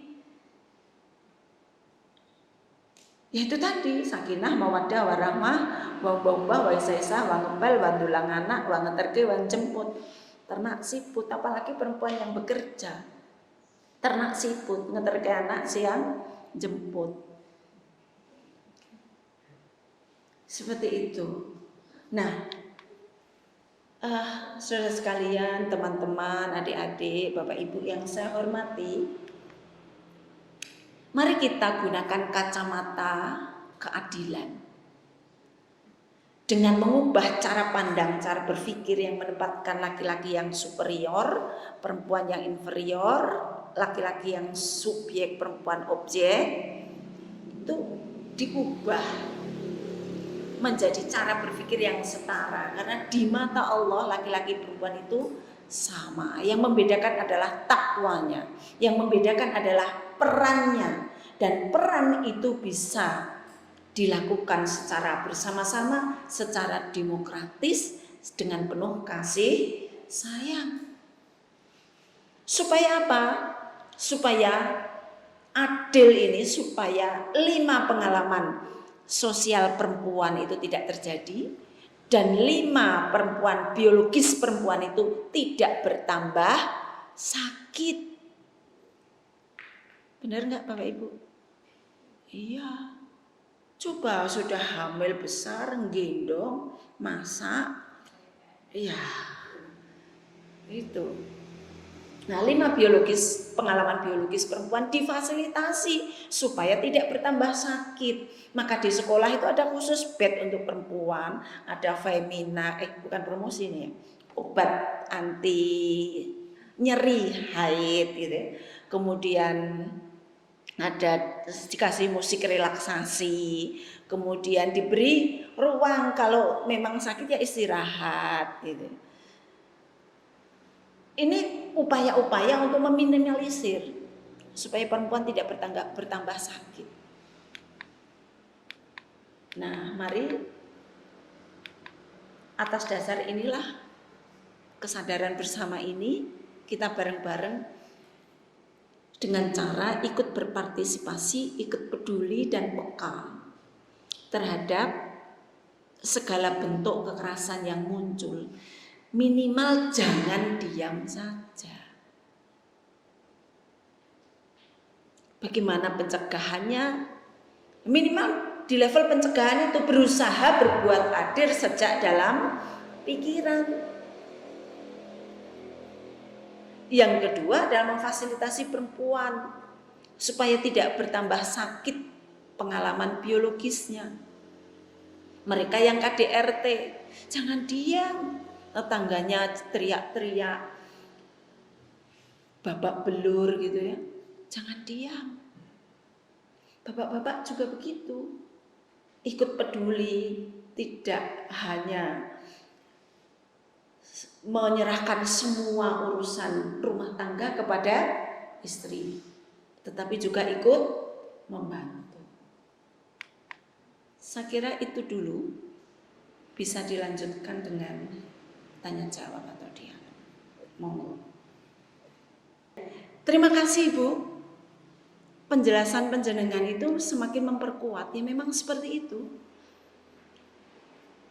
Yaitu tadi, sakinah, mawaddah, warahmah, wa isaisah, wa ngepel, wa ndulang anak, wa ngeterke, wa jemput. Ternak siput, apalagi perempuan yang bekerja. Ternak siput, ngeterke anak, siang jemput. Seperti itu. Nah, saudara sekalian, teman-teman, adik-adik, bapak ibu yang saya hormati, mari kita gunakan kacamata keadilan dengan mengubah cara pandang, cara berpikir yang menempatkan laki-laki yang superior, perempuan yang inferior, laki-laki yang subjek, perempuan objek, itu diubah menjadi cara berpikir yang setara. Karena di mata Allah laki-laki perempuan itu sama. Yang membedakan adalah takwanya, yang membedakan adalah perannya, dan peran itu bisa dilakukan secara bersama-sama, secara demokratis, dengan penuh kasih sayang. Supaya apa? Supaya adil ini, supaya 5 pengalaman sosial perempuan itu tidak terjadi, dan 5 perempuan biologis perempuan itu tidak bertambah sakit. Benar nggak Bapak Ibu? Iya. Coba sudah hamil besar, gendong, masak, iya, itu. Nah, 5 pengalaman biologis perempuan difasilitasi supaya tidak bertambah sakit. Maka di sekolah itu ada khusus bed untuk perempuan, ada Femina, bukan promosi nih, obat anti nyeri haid gitu. Kemudian ada dikasih musik relaksasi, kemudian diberi ruang kalau memang sakit ya istirahat gitu. Ini upaya-upaya untuk meminimalisir supaya perempuan tidak bertambah sakit. Nah, mari atas dasar inilah kesadaran bersama ini kita bareng-bareng dengan cara ikut berpartisipasi, ikut peduli dan peka terhadap segala bentuk kekerasan yang muncul. Minimal jangan diam saja. Bagaimana pencegahannya? Minimal di level pencegahan itu berusaha berbuat adil sejak dalam pikiran. Yang kedua adalah memfasilitasi perempuan supaya tidak bertambah sakit pengalaman biologisnya. Mereka yang KDRT, jangan diam. Tetangganya teriak-teriak, babak belur gitu ya, jangan diam. Bapak-bapak juga begitu, ikut peduli, tidak hanya menyerahkan semua urusan rumah tangga kepada istri, tetapi juga ikut membantu. Saya kira itu dulu, bisa dilanjutkan dengan tanya jawab atau dialog. Monggo. Terima kasih Bu. Penjelasan panjenengan itu semakin memperkuat. Ya memang seperti itu.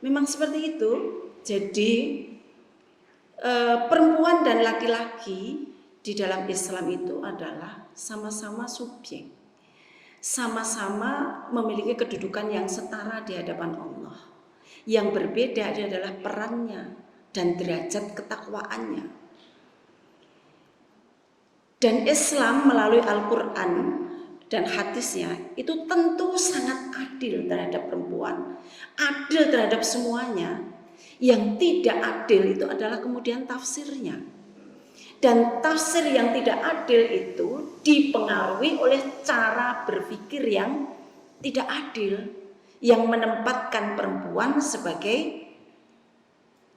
Memang seperti itu. Jadi perempuan dan laki-laki di dalam Islam itu adalah sama-sama subjek. Sama-sama memiliki kedudukan yang setara di hadapan Allah. Yang berbeda adalah perannya dan derajat ketakwaannya. Dan Islam melalui Al-Quran dan hadisnya itu tentu sangat adil terhadap perempuan, adil terhadap semuanya. Yang tidak adil itu adalah kemudian tafsirnya. Dan tafsir yang tidak adil itu dipengaruhi oleh cara berpikir yang tidak adil, yang menempatkan perempuan sebagai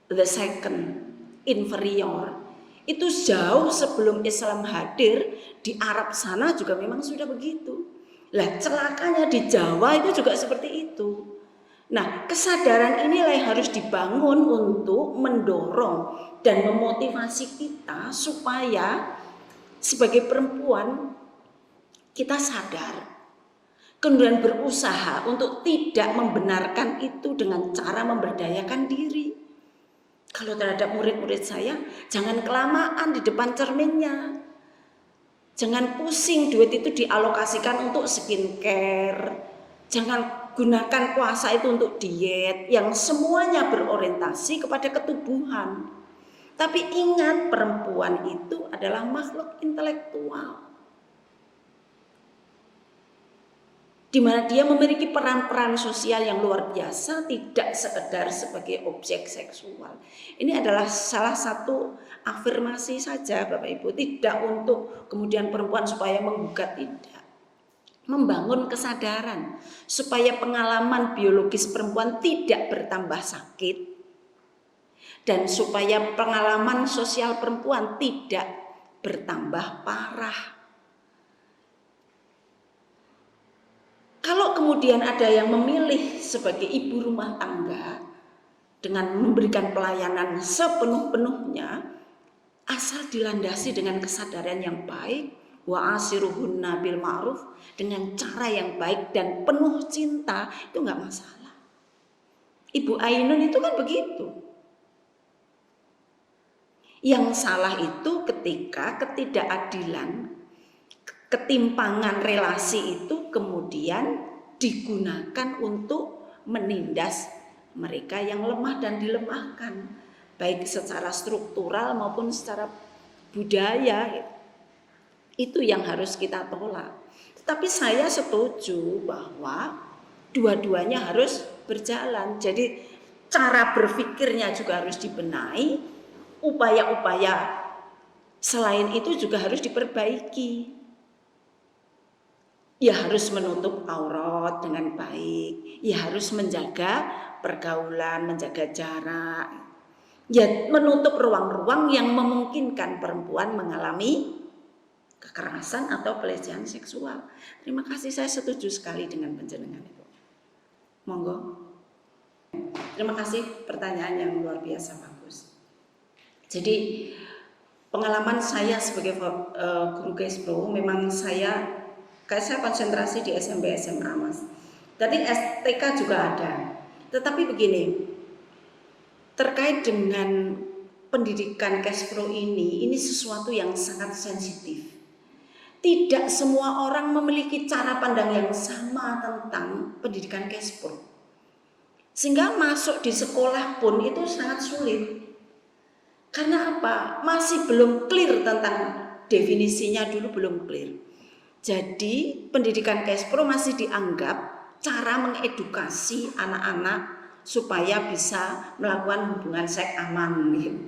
the second, inferior. Itu jauh sebelum Islam hadir. Di Arab sana juga memang sudah begitu. Lah celakanya di Jawa itu juga seperti itu. Nah, kesadaran inilah yang harus dibangun untuk mendorong dan memotivasi kita supaya sebagai perempuan kita sadar, kemudian berusaha untuk tidak membenarkan itu dengan cara memberdayakan diri. Kalau terhadap murid-murid saya, jangan kelamaan di depan cerminnya. Jangan pusing duit itu dialokasikan untuk skincare. Jangan gunakan puasa itu untuk diet yang semuanya berorientasi kepada ketubuhan. Tapi ingat, perempuan itu adalah makhluk intelektual, di mana dia memiliki peran-peran sosial yang luar biasa, tidak sekedar sebagai objek seksual. Ini adalah salah satu afirmasi saja Bapak Ibu, tidak untuk kemudian perempuan supaya menggugat, tidak. membangun kesadaran supaya pengalaman biologis perempuan tidak bertambah sakit dan supaya pengalaman sosial perempuan tidak bertambah parah. Kalau kemudian ada yang memilih sebagai ibu rumah tangga dengan memberikan pelayanan sepenuh-penuhnya, asal dilandasi dengan kesadaran yang baik, wa asiruhunna bil ma'ruf, dengan cara yang baik dan penuh cinta, itu nggak masalah. Ibu Ainun itu kan begitu. Yang salah itu ketika ketidakadilan, ketimpangan relasi itu kemudian digunakan untuk menindas mereka yang lemah dan dilemahkan, baik secara struktural maupun secara budaya. Itu yang harus kita tolak. Tetapi saya setuju bahwa dua-duanya harus berjalan. Jadi cara berpikirnya juga harus dibenahi, upaya-upaya selain itu juga harus diperbaiki. Ya harus menutup aurat dengan baik, ya harus menjaga pergaulan, menjaga jarak, ya menutup ruang-ruang yang memungkinkan perempuan mengalami kekerasan atau pelecehan seksual. Terima kasih, saya setuju sekali dengan penjelasan itu. Monggo. Terima kasih, pertanyaan yang luar biasa bagus. Jadi pengalaman saya sebagai guru Kespro, memang saya konsentrasi di SMP SMA, Mas. Tadi STK juga ada. Tetapi begini, terkait dengan pendidikan Kespro ini sesuatu yang sangat sensitif. Tidak semua orang memiliki cara pandang yang sama tentang pendidikan Kespro. Sehingga masuk di sekolah pun itu sangat sulit. Karena apa? Masih belum clear tentang definisinya, dulu belum clear. Jadi pendidikan Kespro masih dianggap cara mengedukasi anak-anak supaya bisa melakukan hubungan seks aman gitu.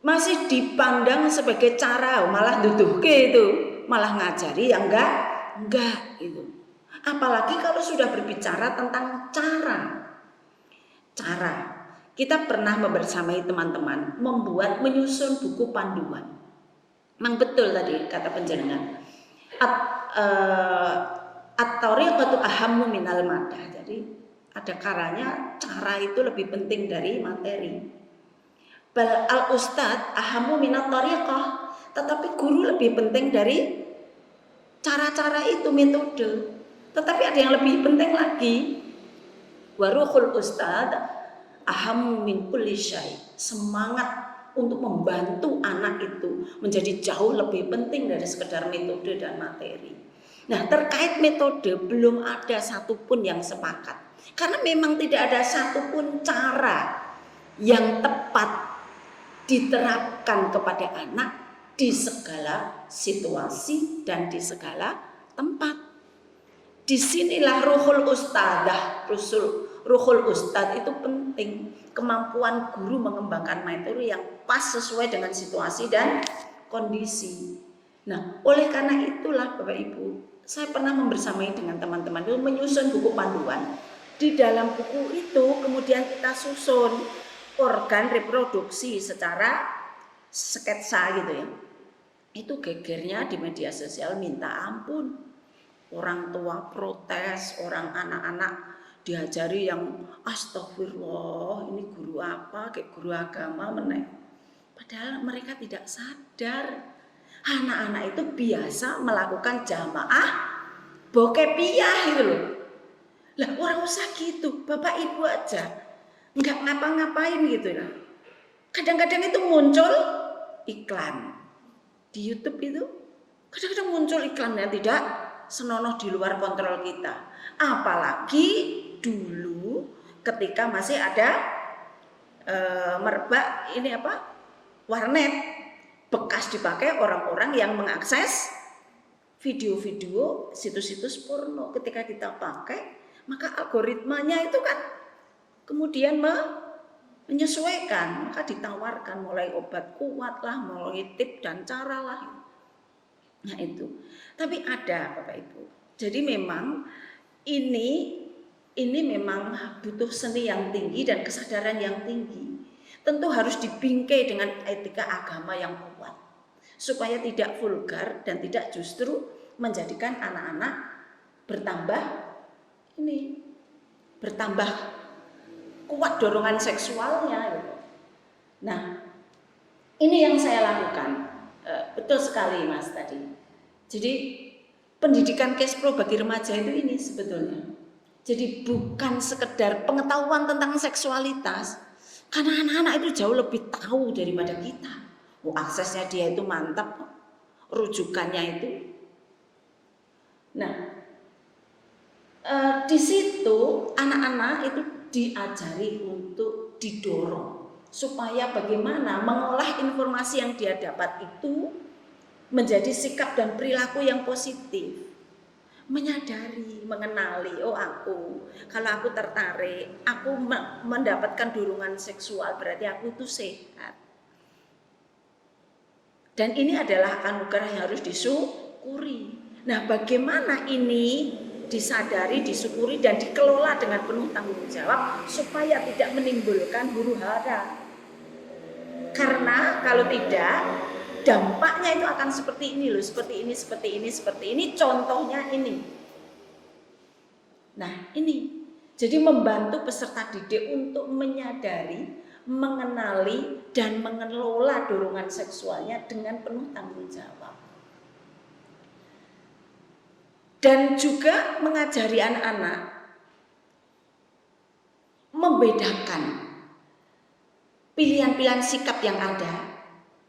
Masih dipandang sebagai cara, malah duduhke itu, malah ngajari yang enggak gitu. Apalagi kalau sudah berbicara tentang cara. Kita pernah membersamai teman-teman menyusun buku panduan. Memang betul tadi kata penjenengan. At-tariqatu ahammu minal madah. Jadi ada caranya, cara itu lebih penting dari materi. Bal al-ustad ahammu minat tariqah. Tetapi guru lebih penting dari cara-cara itu, metode. Tetapi ada yang lebih penting lagi. Waruhul ustad ahammu min kulli syai. Semangat untuk membantu anak itu menjadi jauh lebih penting dari sekedar metode dan materi. Nah, terkait metode belum ada satupun yang sepakat. Karena memang tidak ada satupun cara yang tepat diterapkan kepada anak di segala situasi dan di segala tempat. Disinilah ruhul ustadzah, ruhul ustadz itu penting. Kemampuan guru mengembangkan materi yang pas sesuai dengan situasi dan kondisi. Nah, oleh karena itulah Bapak Ibu, saya pernah membersamai dengan teman-teman itu menyusun buku panduan. Di dalam buku itu kemudian kita susun organ reproduksi secara sketsa gitu ya. Itu gegernya di media sosial minta ampun. Orang tua protes, orang anak-anak diajari yang astagfirullah, ini guru apa, kayak guru agama meneh. Padahal mereka tidak sadar anak-anak itu biasa melakukan jamaah bokepiyah gitu loh. Lah orang usah gitu, bapak ibu aja nggak ngapa-ngapain gitu lah. Kadang-kadang itu muncul iklan di YouTube itu, kadang-kadang muncul iklan yang tidak senonoh di luar kontrol kita. Apalagi dulu ketika masih ada merebak ini apa, warnet bekas dipakai orang-orang yang mengakses video-video situs-situs porno. Ketika kita pakai, maka algoritmanya itu kan kemudian menyesuaikan, maka ditawarkan mulai obat kuat lah, mulai tip dan cara lah. Nah itu. Tapi ada Bapak Ibu. Jadi memang ini memang butuh seni yang tinggi dan kesadaran yang tinggi. Tentu harus dibingkai dengan etika agama yang kuat supaya tidak vulgar dan tidak justru menjadikan anak-anak bertambah kuat dorongan seksualnya. Nah, ini yang saya lakukan. Betul sekali Mas tadi. Jadi pendidikan Kespro bagi remaja itu ini sebetulnya. Jadi bukan sekedar pengetahuan tentang seksualitas, karena anak-anak itu jauh lebih tahu daripada kita. Aksesnya dia itu mantap, rujukannya itu. Nah, di situ anak-anak itu diajari untuk didorong supaya bagaimana mengolah informasi yang dia dapat itu menjadi sikap dan perilaku yang positif. Menyadari, mengenali, kalau aku tertarik, aku mendapatkan dorongan seksual, berarti aku itu sehat. Dan ini adalah anugerah yang harus disyukuri. Nah, bagaimana ini disadari, disyukuri, dan dikelola dengan penuh tanggung jawab supaya tidak menimbulkan huru hara. Karena kalau tidak, dampaknya itu akan seperti ini loh, seperti ini, contohnya ini. Nah, ini. Jadi membantu peserta didik untuk menyadari, mengenali dan mengelola dorongan seksualnya dengan penuh tanggung jawab. Dan juga mengajari anak-anak membedakan pilihan-pilihan sikap yang ada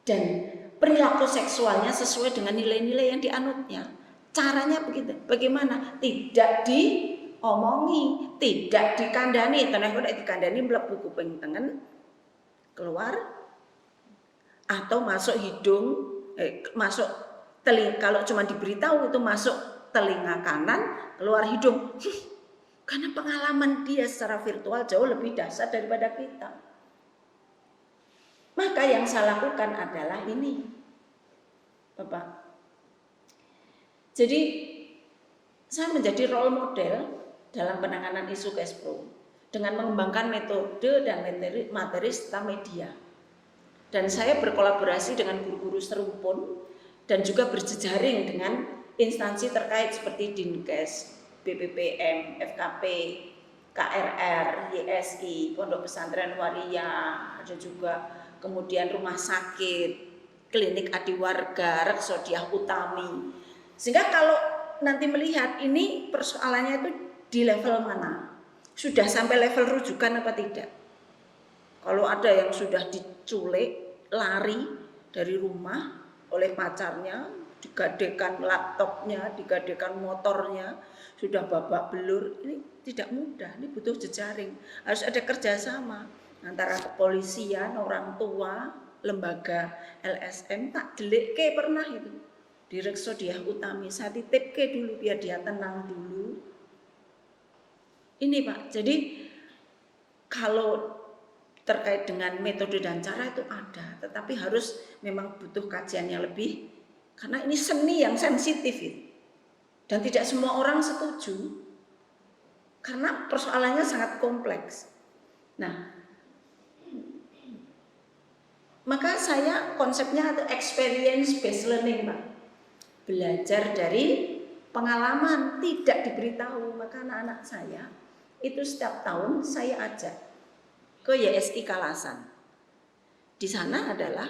dan perilaku seksualnya sesuai dengan nilai-nilai yang dianutnya. Caranya begitu. Bagaimana? Tidak diomongi, tidak dikandani. Tenang kok dikandani mlebu kuping tengen keluar atau masuk hidung, masuk telinga. Kalau cuma diberitahu itu masuk telinga kanan, keluar hidung. Karena pengalaman dia secara virtual jauh lebih dahsyat daripada kita. Maka yang saya lakukan adalah ini, Bapak. Jadi saya menjadi role model dalam penanganan isu Kespro dengan mengembangkan metode dan materi serta media. Dan saya berkolaborasi dengan guru-guru serumpun dan juga berjejaring dengan instansi terkait seperti Dinkes, BPPM, FKP, KRR, YSI, Pondok Pesantren Waria, ada juga kemudian rumah sakit, klinik Adiwarga, Reksodiah Utami. Sehingga kalau nanti melihat ini persoalannya itu di level mana, sudah sampai level rujukan apa tidak. Kalau ada yang sudah diculik, lari dari rumah oleh pacarnya, digadekan laptopnya, digadekan motornya, sudah babak belur, ini tidak mudah, ini butuh jejaring. Harus ada kerjasama antara kepolisian, orang tua, lembaga LSM. Tak delik pernah itu di Reksodiah Utami, saya titip dulu biar dia tenang dulu. Ini Pak, jadi kalau terkait dengan metode dan cara itu ada, tetapi harus memang butuh kajian yang lebih, karena ini seni yang sensitif itu. Dan tidak semua orang setuju, karena persoalannya sangat kompleks. Nah, maka saya konsepnya itu experience based learning Pak. Belajar dari pengalaman, tidak diberitahu. Maka anak-anak saya itu setiap tahun saya ajak ke YSI Kalasan. Di sana adalah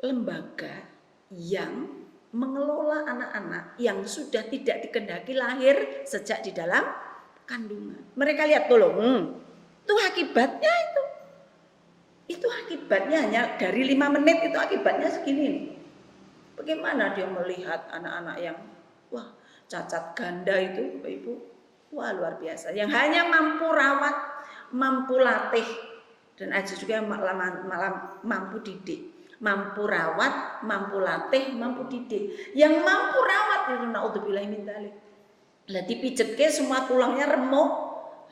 lembaga yang mengelola anak-anak yang sudah tidak dikehendaki lahir sejak di dalam kandungan. Mereka lihat tolong, itu akibatnya itu. Itu akibatnya hanya dari 5 menit itu akibatnya segini. Bagaimana dia melihat anak-anak yang cacat ganda itu Bapak Ibu, luar biasa. Yang hanya mampu rawat, mampu latih, dan aja juga malah mampu didik. Mampu rawat, mampu latih, mampu didik. Yang mampu rawat itu naudzubillah min dzalik. Lah dipijetke semua tulangnya remuk,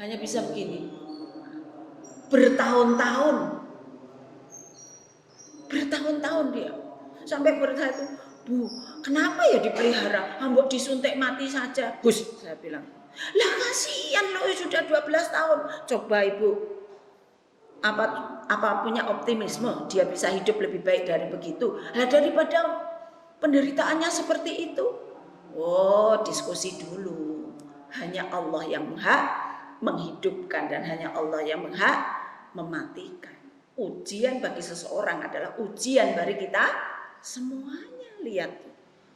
hanya bisa begini. Bertahun-tahun dia. Sampai berusaha itu Bu, kenapa ya dipelihara? Mbok disuntik mati saja. Hus, saya bilang. Lah kasihan loh, sudah 12 tahun. Coba Ibu, apa punya optimisme dia bisa hidup lebih baik dari begitu. Lah daripada penderitaannya seperti itu. Oh, diskusi dulu. Hanya Allah yang berhak menghidupkan dan hanya Allah yang berhak mematikan. Ujian bagi seseorang adalah ujian bagi kita semuanya. Lihat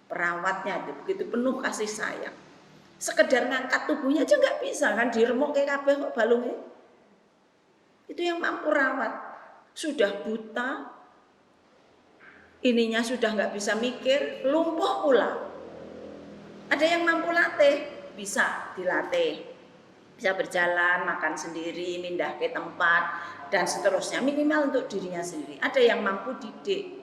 perawatnya itu begitu penuh kasih sayang. Sekedar ngangkat tubuhnya aja nggak bisa kan, diremuk kayak kabeh kok balungnya. Itu yang mampu rawat. Sudah buta, ininya sudah nggak bisa mikir, lumpuh pula. Ada yang mampu latih, bisa dilatih, bisa berjalan, makan sendiri, pindah ke tempat dan seterusnya, minimal untuk dirinya sendiri. Ada yang mampu didik.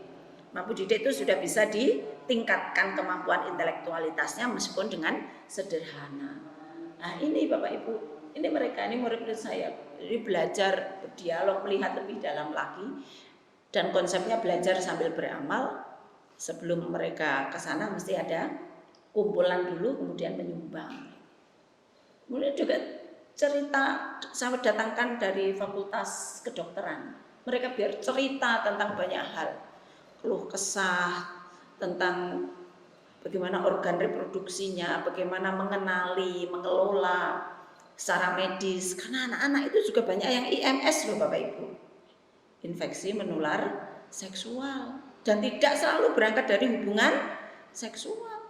Mampu didik itu sudah bisa ditingkatkan kemampuan intelektualitasnya meskipun dengan sederhana. Nah ini Bapak Ibu, ini mereka, ini murid-murid saya. Jadi belajar berdialog, melihat lebih dalam lagi. Dan konsepnya belajar sambil beramal. Sebelum mereka ke sana mesti ada kumpulan dulu, kemudian menyumbang. Kemudian juga cerita, saya datangkan dari Fakultas Kedokteran. Mereka biar cerita tentang banyak hal. Keluh kesah tentang bagaimana organ reproduksinya, bagaimana mengenali, mengelola secara medis. Karena anak-anak itu juga banyak yang IMS loh Bapak Ibu, infeksi menular seksual, dan tidak selalu berangkat dari hubungan seksual.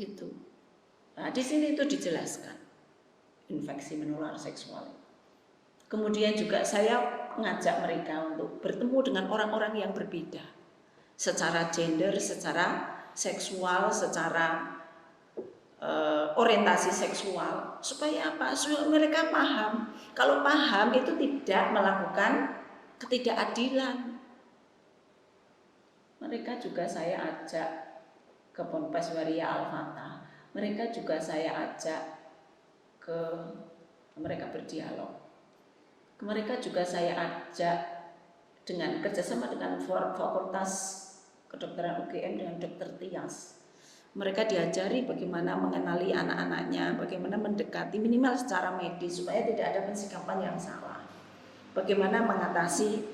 Itu. Nah, di sini itu dijelaskan infeksi menular seksual. Kemudian juga saya mengajak mereka untuk bertemu dengan orang-orang yang berbeda secara gender, secara seksual, secara orientasi seksual, supaya apa? Supaya mereka paham. Kalau paham itu tidak melakukan ketidakadilan. Mereka juga saya ajak ke Ponpes Waria Al-Fatah. Mereka juga saya ajak ke mereka berdialog. Mereka juga saya ajak dengan kerjasama dengan Fakultas Kedokteran UGM dengan Dr. Tias. Mereka diajari bagaimana mengenali anak-anaknya, bagaimana mendekati minimal secara medis supaya tidak ada pensikapan yang salah. Bagaimana mengatasi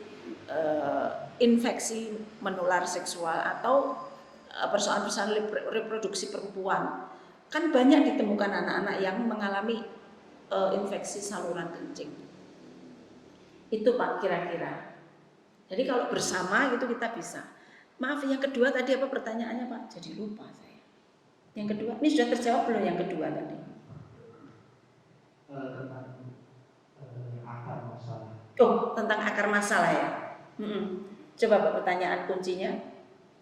infeksi menular seksual atau persoalan-persoalan reproduksi perempuan. Kan banyak ditemukan anak-anak yang mengalami infeksi saluran kencing. Itu Pak kira-kira. Jadi kalau bersama itu kita bisa. Maaf, yang kedua tadi apa pertanyaannya Pak? Jadi lupa saya. Yang kedua, ini sudah terjawab belum yang kedua tadi? Tentang akar masalah. Oh, tentang akar masalah ya. Coba Pak pertanyaan kuncinya.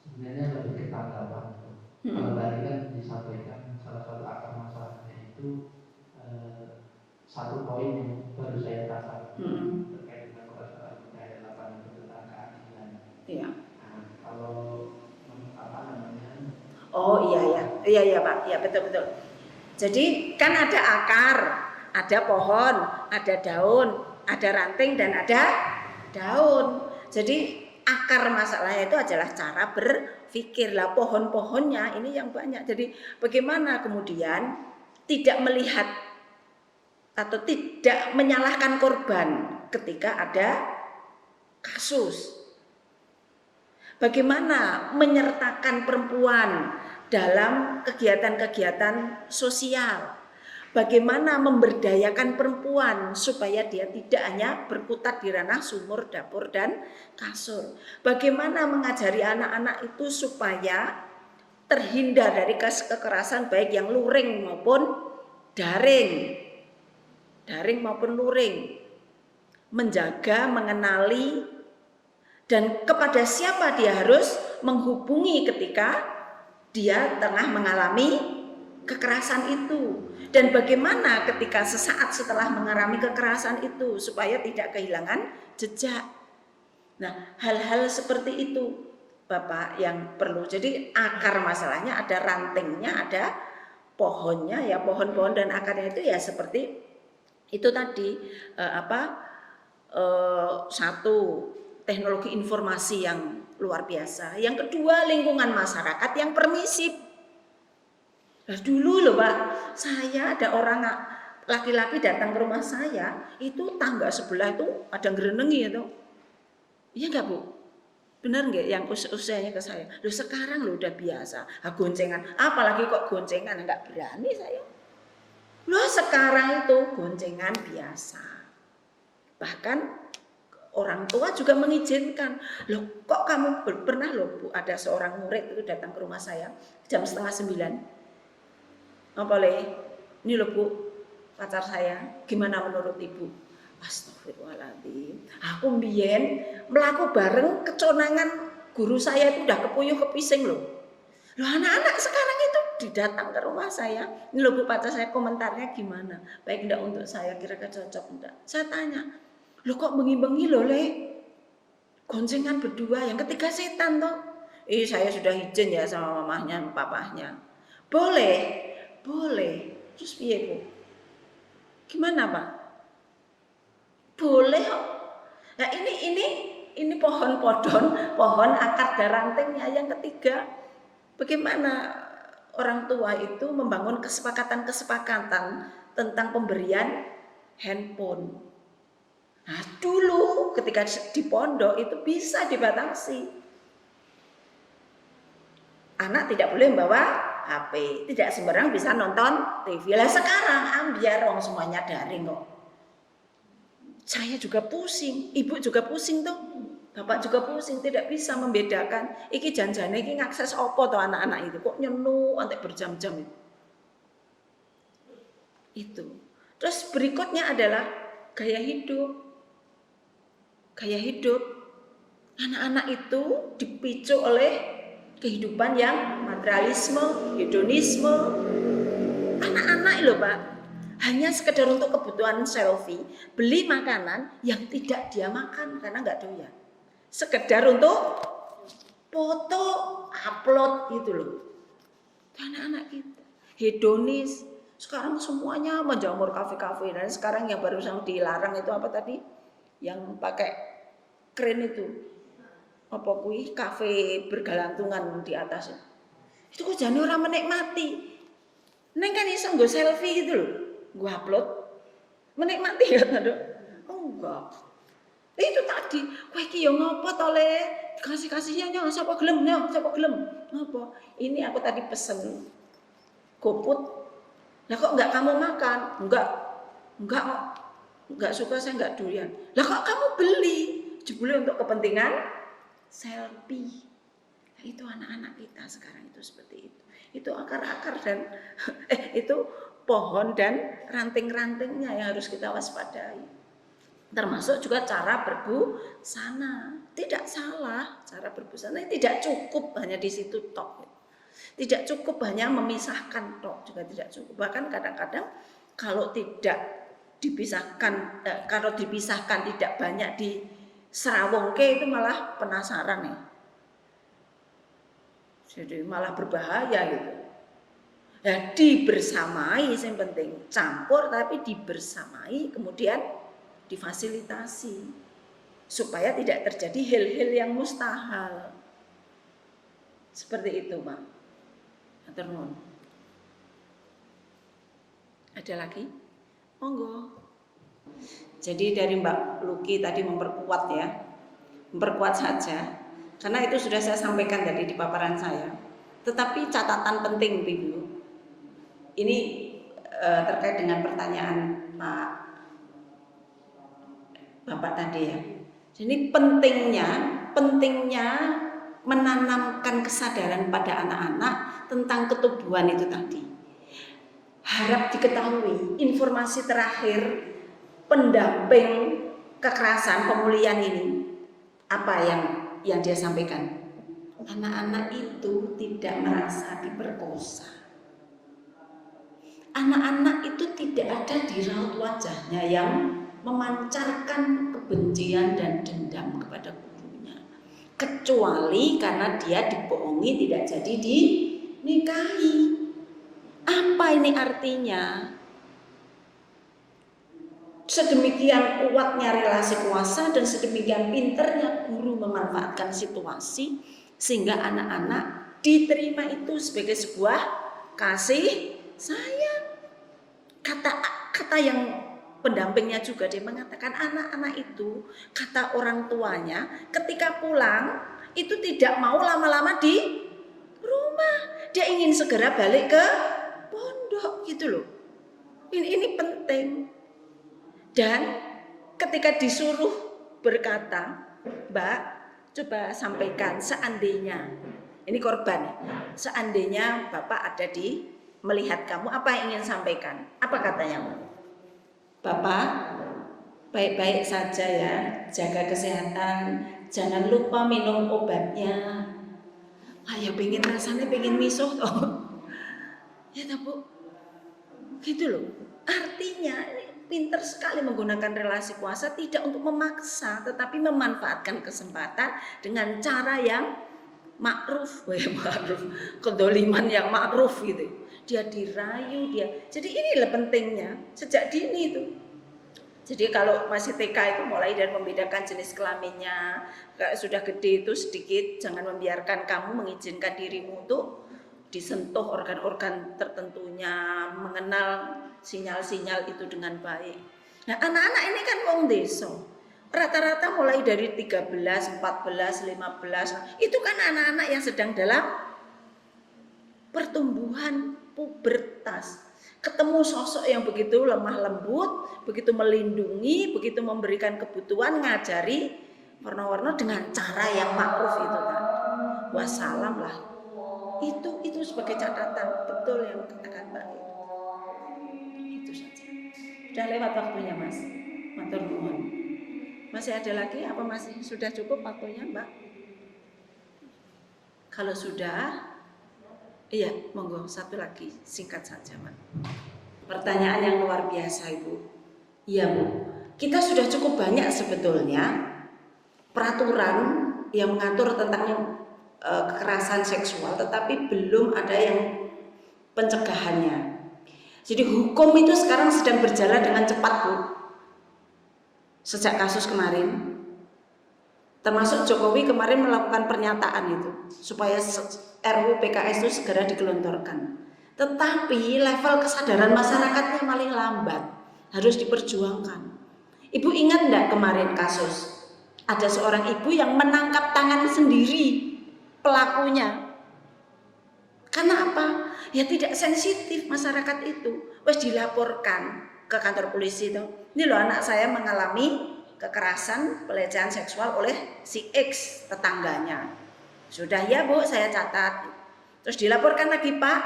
Sebenarnya lebih ke tanggapan. Kalau tadi kan disampaikan salah satu akar masalahnya itu satu poin yang baru saya tangkap terkait dengan persoalan budaya lapangan tentang keadilan. Iya. Nah, kalau apa namanya? Oh iya Pak, iya betul. Jadi kan ada akar, ada pohon, ada daun, ada ranting dan ada daun. Jadi akar masalahnya itu adalah cara berpikir lah, pohon-pohonnya ini yang banyak. Jadi bagaimana kemudian tidak melihat atau tidak menyalahkan korban ketika ada kasus. Bagaimana menyertakan perempuan dalam kegiatan-kegiatan sosial. Bagaimana memberdayakan perempuan supaya dia tidak hanya berkutat di ranah sumur, dapur, dan kasur. Bagaimana mengajari anak-anak itu supaya terhindar dari kekerasan baik yang luring maupun daring. Daring maupun luring. Menjaga, mengenali, dan kepada siapa dia harus menghubungi ketika dia tengah mengalami kekerasan itu. Dan bagaimana ketika sesaat setelah mengalami kekerasan itu supaya tidak kehilangan jejak. Nah, hal-hal seperti itu Bapak yang perlu. Jadi akar masalahnya ada rantingnya, ada pohonnya ya, pohon-pohon dan akarnya itu ya seperti itu tadi satu teknologi informasi yang luar biasa. Yang kedua, lingkungan masyarakat yang permisif. Nah, dulu loh Pak, saya ada orang laki-laki datang ke rumah saya, itu tangga sebelah itu ada ngerenengi itu. Iya enggak Bu? Benar enggak yang usianya ke saya? Loh sekarang lo udah biasa, goncengan, apalagi kok goncengan, enggak berani saya. Loh sekarang itu goncengan biasa. Bahkan orang tua juga mengizinkan. Loh kok kamu pernah loh Bu, ada seorang murid itu datang ke rumah saya jam 8:30. Apa boleh? Ini loh Bu, pacar saya, gimana menurut Ibu? Astagfirullahaladzim, aku mbiyen melaku bareng keconangan guru saya itu udah kepuyuh kepising loh. Loh anak-anak sekarang itu didatang ke rumah saya. Ini loh Bu, pacar saya komentarnya gimana? Baik enggak untuk saya, kira-kira cocok enggak? Saya tanya, loh kok bengi-bengi loh Le? Goncengan berdua, yang ketiga setan toh. Saya sudah izin ya sama mamahnya, papahnya. Boleh. Terus piye Bu? Gimana Pak? Boleh kok. Nah ini pohon akar dan rantingnya. Yang ketiga, bagaimana orang tua itu membangun kesepakatan tentang pemberian handphone. Nah dulu ketika di pondok itu bisa dibatasi. Anak tidak boleh membawa HP, tidak sembarang bisa nonton TV. Lah sekarang biar orang semuanya daring kok. Saya juga pusing, ibu juga pusing tuh, bapak juga pusing, tidak bisa membedakan. Iki janjane iki ngakses opo tuh anak-anak itu kok nyenu sampai berjam-jam itu. Itu. Terus berikutnya adalah gaya hidup. Anak-anak itu dipicu oleh kehidupan yang materialisme, hedonisme. Anak-anak loh Pak, hanya sekedar untuk kebutuhan selfie, beli makanan yang tidak dia makan karena nggak doyan. Sekedar untuk foto, upload gitu loh. Anak-anak kita hedonis. Sekarang semuanya menjamur kafe-kafe. Dan sekarang yang barusan dilarang itu apa tadi? Yang pakai kren itu. Apa kuwi kafe bergelantungan di atas. Itu kok jane ora menikmati. Neng kan iso nggo selfie gitu loh. Gua upload menikmati ya Dok. Oh enggak. Itu tadi, kowe iki yo ngopo to Le? Kasih-kasihnya nyo sapa gelem. Ngopo? Ini aku tadi pesen GoFood. Lah kok enggak kamu makan? Enggak suka, saya enggak doyan. Lah kok kamu beli? Jebule untuk kepentingan selfie. Nah, itu anak-anak kita sekarang itu seperti itu. Itu akar-akar dan itu pohon dan ranting-rantingnya yang harus kita waspadai. Termasuk juga cara berbusana. Tidak salah cara berbusana, tidak cukup hanya di situ tok. Tidak cukup hanya memisahkan tok, juga tidak cukup. Bahkan kadang-kadang kalau tidak dipisahkan, tidak banyak di serawongke itu malah penasaran ya. Jadi malah berbahaya gitu. Nah, dibersamai yang penting, campur tapi dibersamai, kemudian difasilitasi supaya tidak terjadi hal-hal yang mustahil. Seperti itu, Pak. Matur nuwun. Ada lagi? Monggo. Jadi dari Mbak Luki tadi memperkuat ya. Memperkuat saja. Karena itu sudah saya sampaikan tadi di paparan saya. Tetapi catatan penting Ibu. Ini terkait dengan pertanyaan Bapak tadi ya. Jadi pentingnya menanamkan kesadaran pada anak-anak tentang ketubuhan itu tadi. Harap diketahui informasi terakhir pendamping kekerasan pemulihan ini apa yang dia sampaikan. Anak-anak itu tidak merasa diperkosa. Anak-anak itu tidak ada di raut wajahnya yang memancarkan kebencian dan dendam kepada gurunya. Kecuali karena dia dibohongi tidak jadi dinikahi. Apa ini artinya? sedemikian kuatnya relasi kuasa dan sedemikian pinternya guru memanfaatkan situasi sehingga anak-anak diterima itu sebagai sebuah kasih sayang. Kata yang pendampingnya juga dia mengatakan anak-anak itu, kata orang tuanya ketika pulang itu tidak mau lama-lama di rumah, dia ingin segera balik ke pondok gitu loh. Ini penting. Dan ketika disuruh berkata, Mbak, coba sampaikan seandainya, ini korban, seandainya Bapak ada di melihat kamu, apa yang ingin sampaikan? Apa katanya? Bapak, baik-baik saja ya, jaga kesehatan, jangan lupa minum obatnya. Ya pengen rasanya pengen misuh toh. Ya Bu, gitu loh. Artinya pintar sekali menggunakan relasi kuasa, tidak untuk memaksa tetapi memanfaatkan kesempatan dengan cara yang ma'ruf, kedoliman yang ma'ruf gitu. Dia dirayu, dia. Jadi inilah pentingnya sejak dini itu. Jadi kalau masih TK itu mulai dari membedakan jenis kelaminnya. Kalau sudah gede itu sedikit, jangan membiarkan kamu mengizinkan dirimu untuk disentuh organ-organ tertentunya, mengenal sinyal-sinyal itu dengan baik. Nah, anak-anak ini kan wong desa. Rata-rata mulai dari 13, 14, 15, itu kan anak-anak yang sedang dalam pertumbuhan pubertas. Ketemu sosok yang begitu lemah lembut, begitu melindungi, begitu memberikan kebutuhan, ngajari warna-warna dengan cara yang ma'ruf itu kan. Wassalam lah. Itu sebagai catatan, betul yang katakan Mbak. Itu saja. Sudah lewat waktunya Mas. Matur nuwun. Masih ada lagi apa masih sudah cukup waktunya Mbak? Kalau sudah, iya monggo satu lagi singkat saja Mbak. Pertanyaan yang luar biasa Ibu. Iya Bu, kita sudah cukup banyak sebetulnya peraturan yang mengatur tentang kekerasan seksual, tetapi belum ada yang pencegahannya. Jadi hukum itu sekarang sedang berjalan dengan cepat Bu. Sejak kasus kemarin, termasuk Jokowi kemarin melakukan pernyataan itu supaya RUU PKS itu segera digelontorkan. Tetapi level kesadaran masyarakatnya paling lambat, harus diperjuangkan. Ibu ingat enggak kemarin kasus ada seorang ibu yang menangkap tangan sendiri pelakunya. Karena apa? Ya tidak sensitif masyarakat itu. Wes dilaporkan ke kantor polisi itu. Ini loh anak saya mengalami kekerasan, pelecehan seksual oleh si X tetangganya. Sudah ya Bu, saya catat. Terus dilaporkan lagi Pak,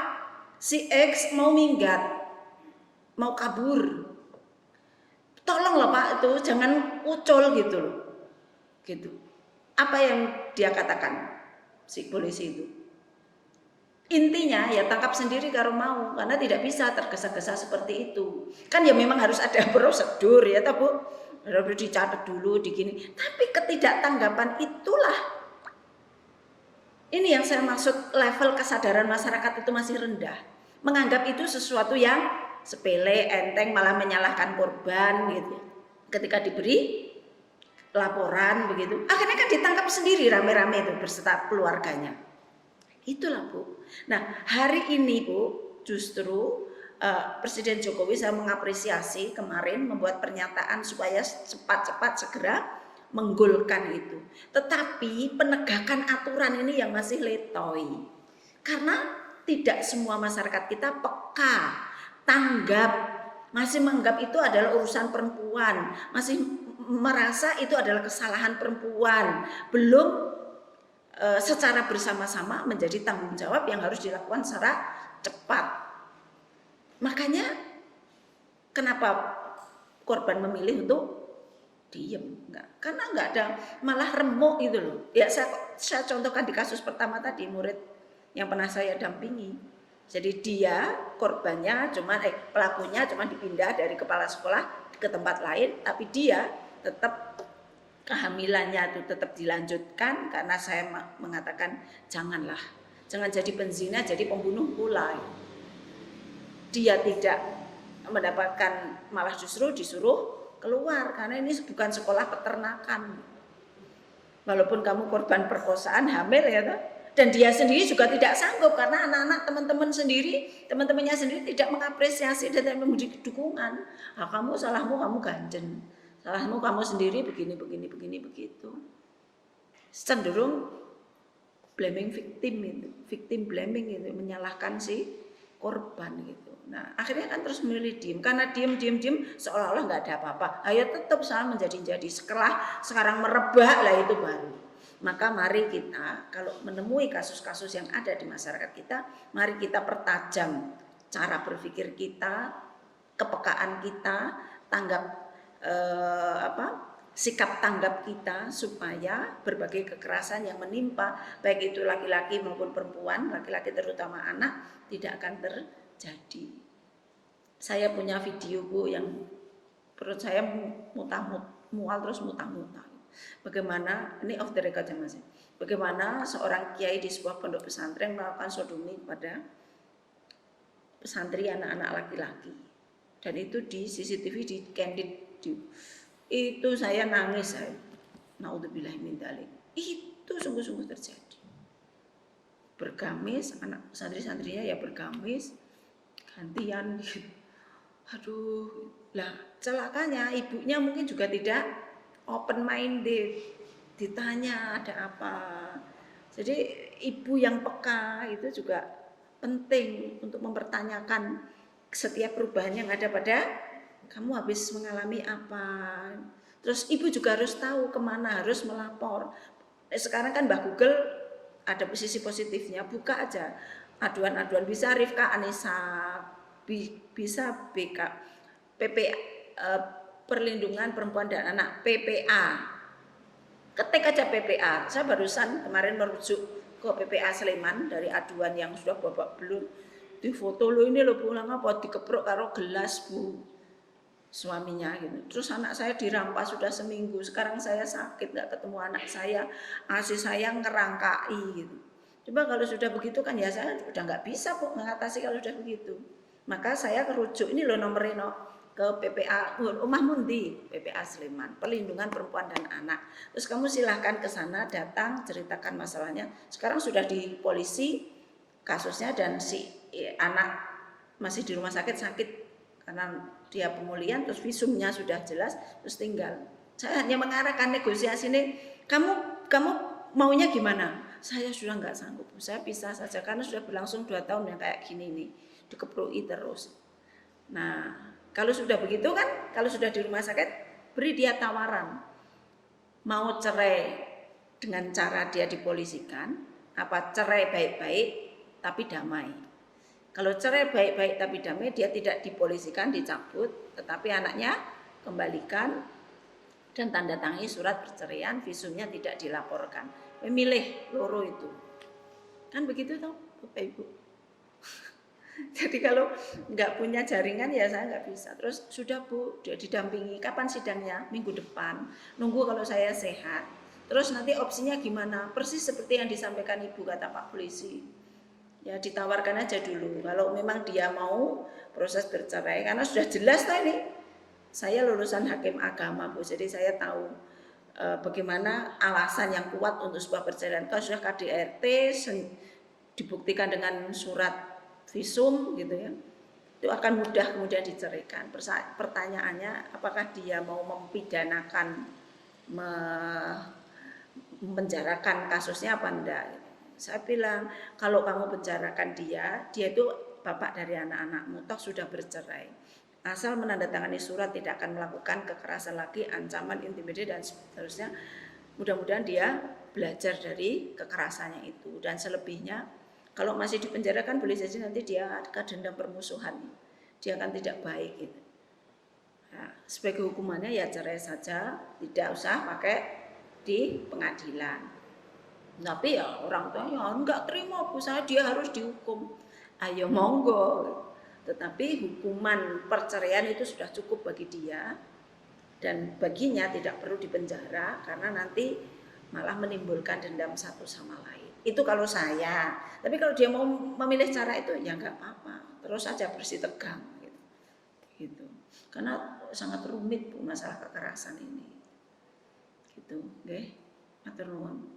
si X mau minggat, mau kabur. Tolonglah Pak itu jangan ucul gitu loh. Gitu. Apa yang dia katakan? Si polisi itu intinya ya tangkap sendiri kalau mau, karena tidak bisa tergesa-gesa seperti itu kan, ya memang harus ada prosedur ya Bu, harus dicatat dulu digini. Tapi ketidaktanggapan itulah ini yang saya maksud, level kesadaran masyarakat itu masih rendah, menganggap itu sesuatu yang sepele, enteng, malah menyalahkan korban gitu. Ketika diberi laporan begitu, akhirnya kan ditangkap sendiri rame-rame itu beserta keluarganya. Itulah Bu. Nah hari ini Bu, justru Presiden Jokowi saya mengapresiasi kemarin membuat pernyataan supaya cepat-cepat segera menggolkan itu. Tetapi penegakan aturan ini yang masih letoy. Karena tidak semua masyarakat kita peka, tanggap, masih menganggap itu adalah urusan perempuan, masih merasa itu adalah kesalahan perempuan, belum secara bersama-sama menjadi tanggung jawab yang harus dilakukan secara cepat. Makanya kenapa korban memilih untuk diem, karena nggak ada, malah remuk gitu loh. Ya saya contohkan di kasus pertama tadi, murid yang pernah saya dampingi. Jadi dia korbannya pelakunya cuma dipindah dari kepala sekolah ke tempat lain, tapi dia tetap kehamilannya itu tetap dilanjutkan karena saya mengatakan jangan jadi penzina, jadi pembunuh pula. Dia tidak mendapatkan, malah justru disuruh keluar, karena ini bukan sekolah peternakan. Walaupun kamu korban perkosaan, hamil ya toh. Dan dia sendiri juga tidak sanggup karena anak-anak teman-temannya sendiri tidak mengapresiasi dan tidak memberi dukungan. Ah, kamu salahmu, kamu ganjen. Salahmu kamu sendiri begini begitu. Cenderung blaming victim blaming itu, menyalahkan si korban gitu. Nah, akhirnya kan terus memilih diem, karena diem seolah-olah nggak ada apa-apa. Ayo tetap sama menjadi sekarang merebak lah itu baru. Maka mari kita kalau menemui kasus-kasus yang ada di masyarakat kita, mari kita pertajam cara berpikir kita, kepekaan kita, sikap tanggap kita supaya berbagai kekerasan yang menimpa baik itu laki-laki maupun perempuan, laki-laki terutama anak tidak akan terjadi. Saya punya video Bu yang perut saya mual terus muntah. Bagaimana, ini off the record ya Mas, bagaimana seorang kiai di sebuah pondok pesantren melakukan sodomi kepada pesantri anak-anak laki-laki, dan itu di CCTV di Candid. Itu saya nangis, naudzubillahi min dzalik. Itu sungguh-sungguh terjadi. Bergamis, anak santri-santrinya ya bergamis, gantian gitu. Aduh, lah celakanya ibunya mungkin juga tidak open minded, ditanya ada apa. Jadi ibu yang peka itu juga penting untuk mempertanyakan setiap perubahan yang ada pada kamu habis mengalami apa. Terus ibu juga harus tahu kemana harus melapor. Sekarang kan Mbak Google ada sisi positifnya, buka aja aduan-aduan, bisa Rifka Anissa, bisa BK, Perlindungan Perempuan dan Anak, PPA. Ketik aja PPA. Saya barusan kemarin merujuk ke PPA Sleman dari aduan yang sudah babak belur. Di foto lo ini lo pulang apa dikeprok karo gelas Bu, suaminya gitu. Terus anak saya dirampas sudah seminggu. Sekarang saya sakit nggak ketemu anak saya. Asih saya ngerangkai gitu. Coba kalau sudah begitu kan ya saya udah nggak bisa Bu mengatasi kalau sudah begitu. Maka saya kerujuk ini lo nomornya ke PPA Umah Mundi, PPA Sleman, Perlindungan Perempuan dan Anak. Terus kamu silahkan ke sana, datang, ceritakan masalahnya. Sekarang sudah di polisi kasusnya dan si anak masih di rumah sakit karena dia pemulihan, terus visumnya sudah jelas, terus tinggal. Saya hanya mengarahkan negosiasi ini, kamu maunya gimana? Saya sudah nggak sanggup, saya pisah saja karena sudah berlangsung 2 tahun yang kayak gini nih, dikeproi terus. Nah, kalau sudah begitu kan, kalau sudah di rumah sakit, beri dia tawaran. Mau cerai dengan cara dia dipolisikan, apa cerai baik-baik tapi damai. Kalau cerai baik-baik tapi damai, dia tidak dipolisikan, dicabut, tetapi anaknya kembalikan dan tanda tangi surat perceraian, visumnya tidak dilaporkan. Memilih loro itu. Kan begitu toh, Bapak Ibu. Jadi kalau nggak punya jaringan ya saya nggak bisa. Terus sudah Bu, didampingi. Kapan sidangnya? Minggu depan. Nunggu kalau saya sehat. Terus nanti opsinya gimana? Persis seperti yang disampaikan Ibu, kata Pak Polisi. Ya ditawarkan aja dulu. Kalau memang dia mau proses bercerai, karena sudah jelas tuh ini. Saya lulusan hakim agama Bu, jadi saya tahu bagaimana alasan yang kuat untuk sebuah perceraian. Kalau sudah KDRT dibuktikan dengan surat visum gitu ya, itu akan mudah kemudian diceraikan. Pertanyaannya apakah dia mau mempidanakan, menjarakan kasusnya apa enggak. Saya bilang kalau kamu penjarakan dia itu bapak dari anak-anakmu, toh sudah bercerai, asal menandatangani surat tidak akan melakukan kekerasan lagi, ancaman, intimidasi dan seterusnya. Mudah-mudahan dia belajar dari kekerasannya itu, dan selebihnya kalau masih dipenjarakan boleh jadi nanti dia akan dendam permusuhan, dia akan tidak baik gitu. Nah, sebagai hukumannya ya cerai saja, tidak usah pakai di pengadilan. Tapi ya orang tuanya enggak terima Bu, saya dia harus dihukum. Ayo monggo. Tetapi hukuman perceraian itu sudah cukup bagi dia, dan baginya tidak perlu dipenjara karena nanti malah menimbulkan dendam satu sama lain. Itu kalau saya. Tapi kalau dia mau memilih cara itu ya nggak apa-apa, terus aja bersih tegang gitu. Karena sangat rumit Bu masalah kekerasan ini. Gitu, nggih. Matur nuwun.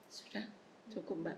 Sudah cukup, Mbak.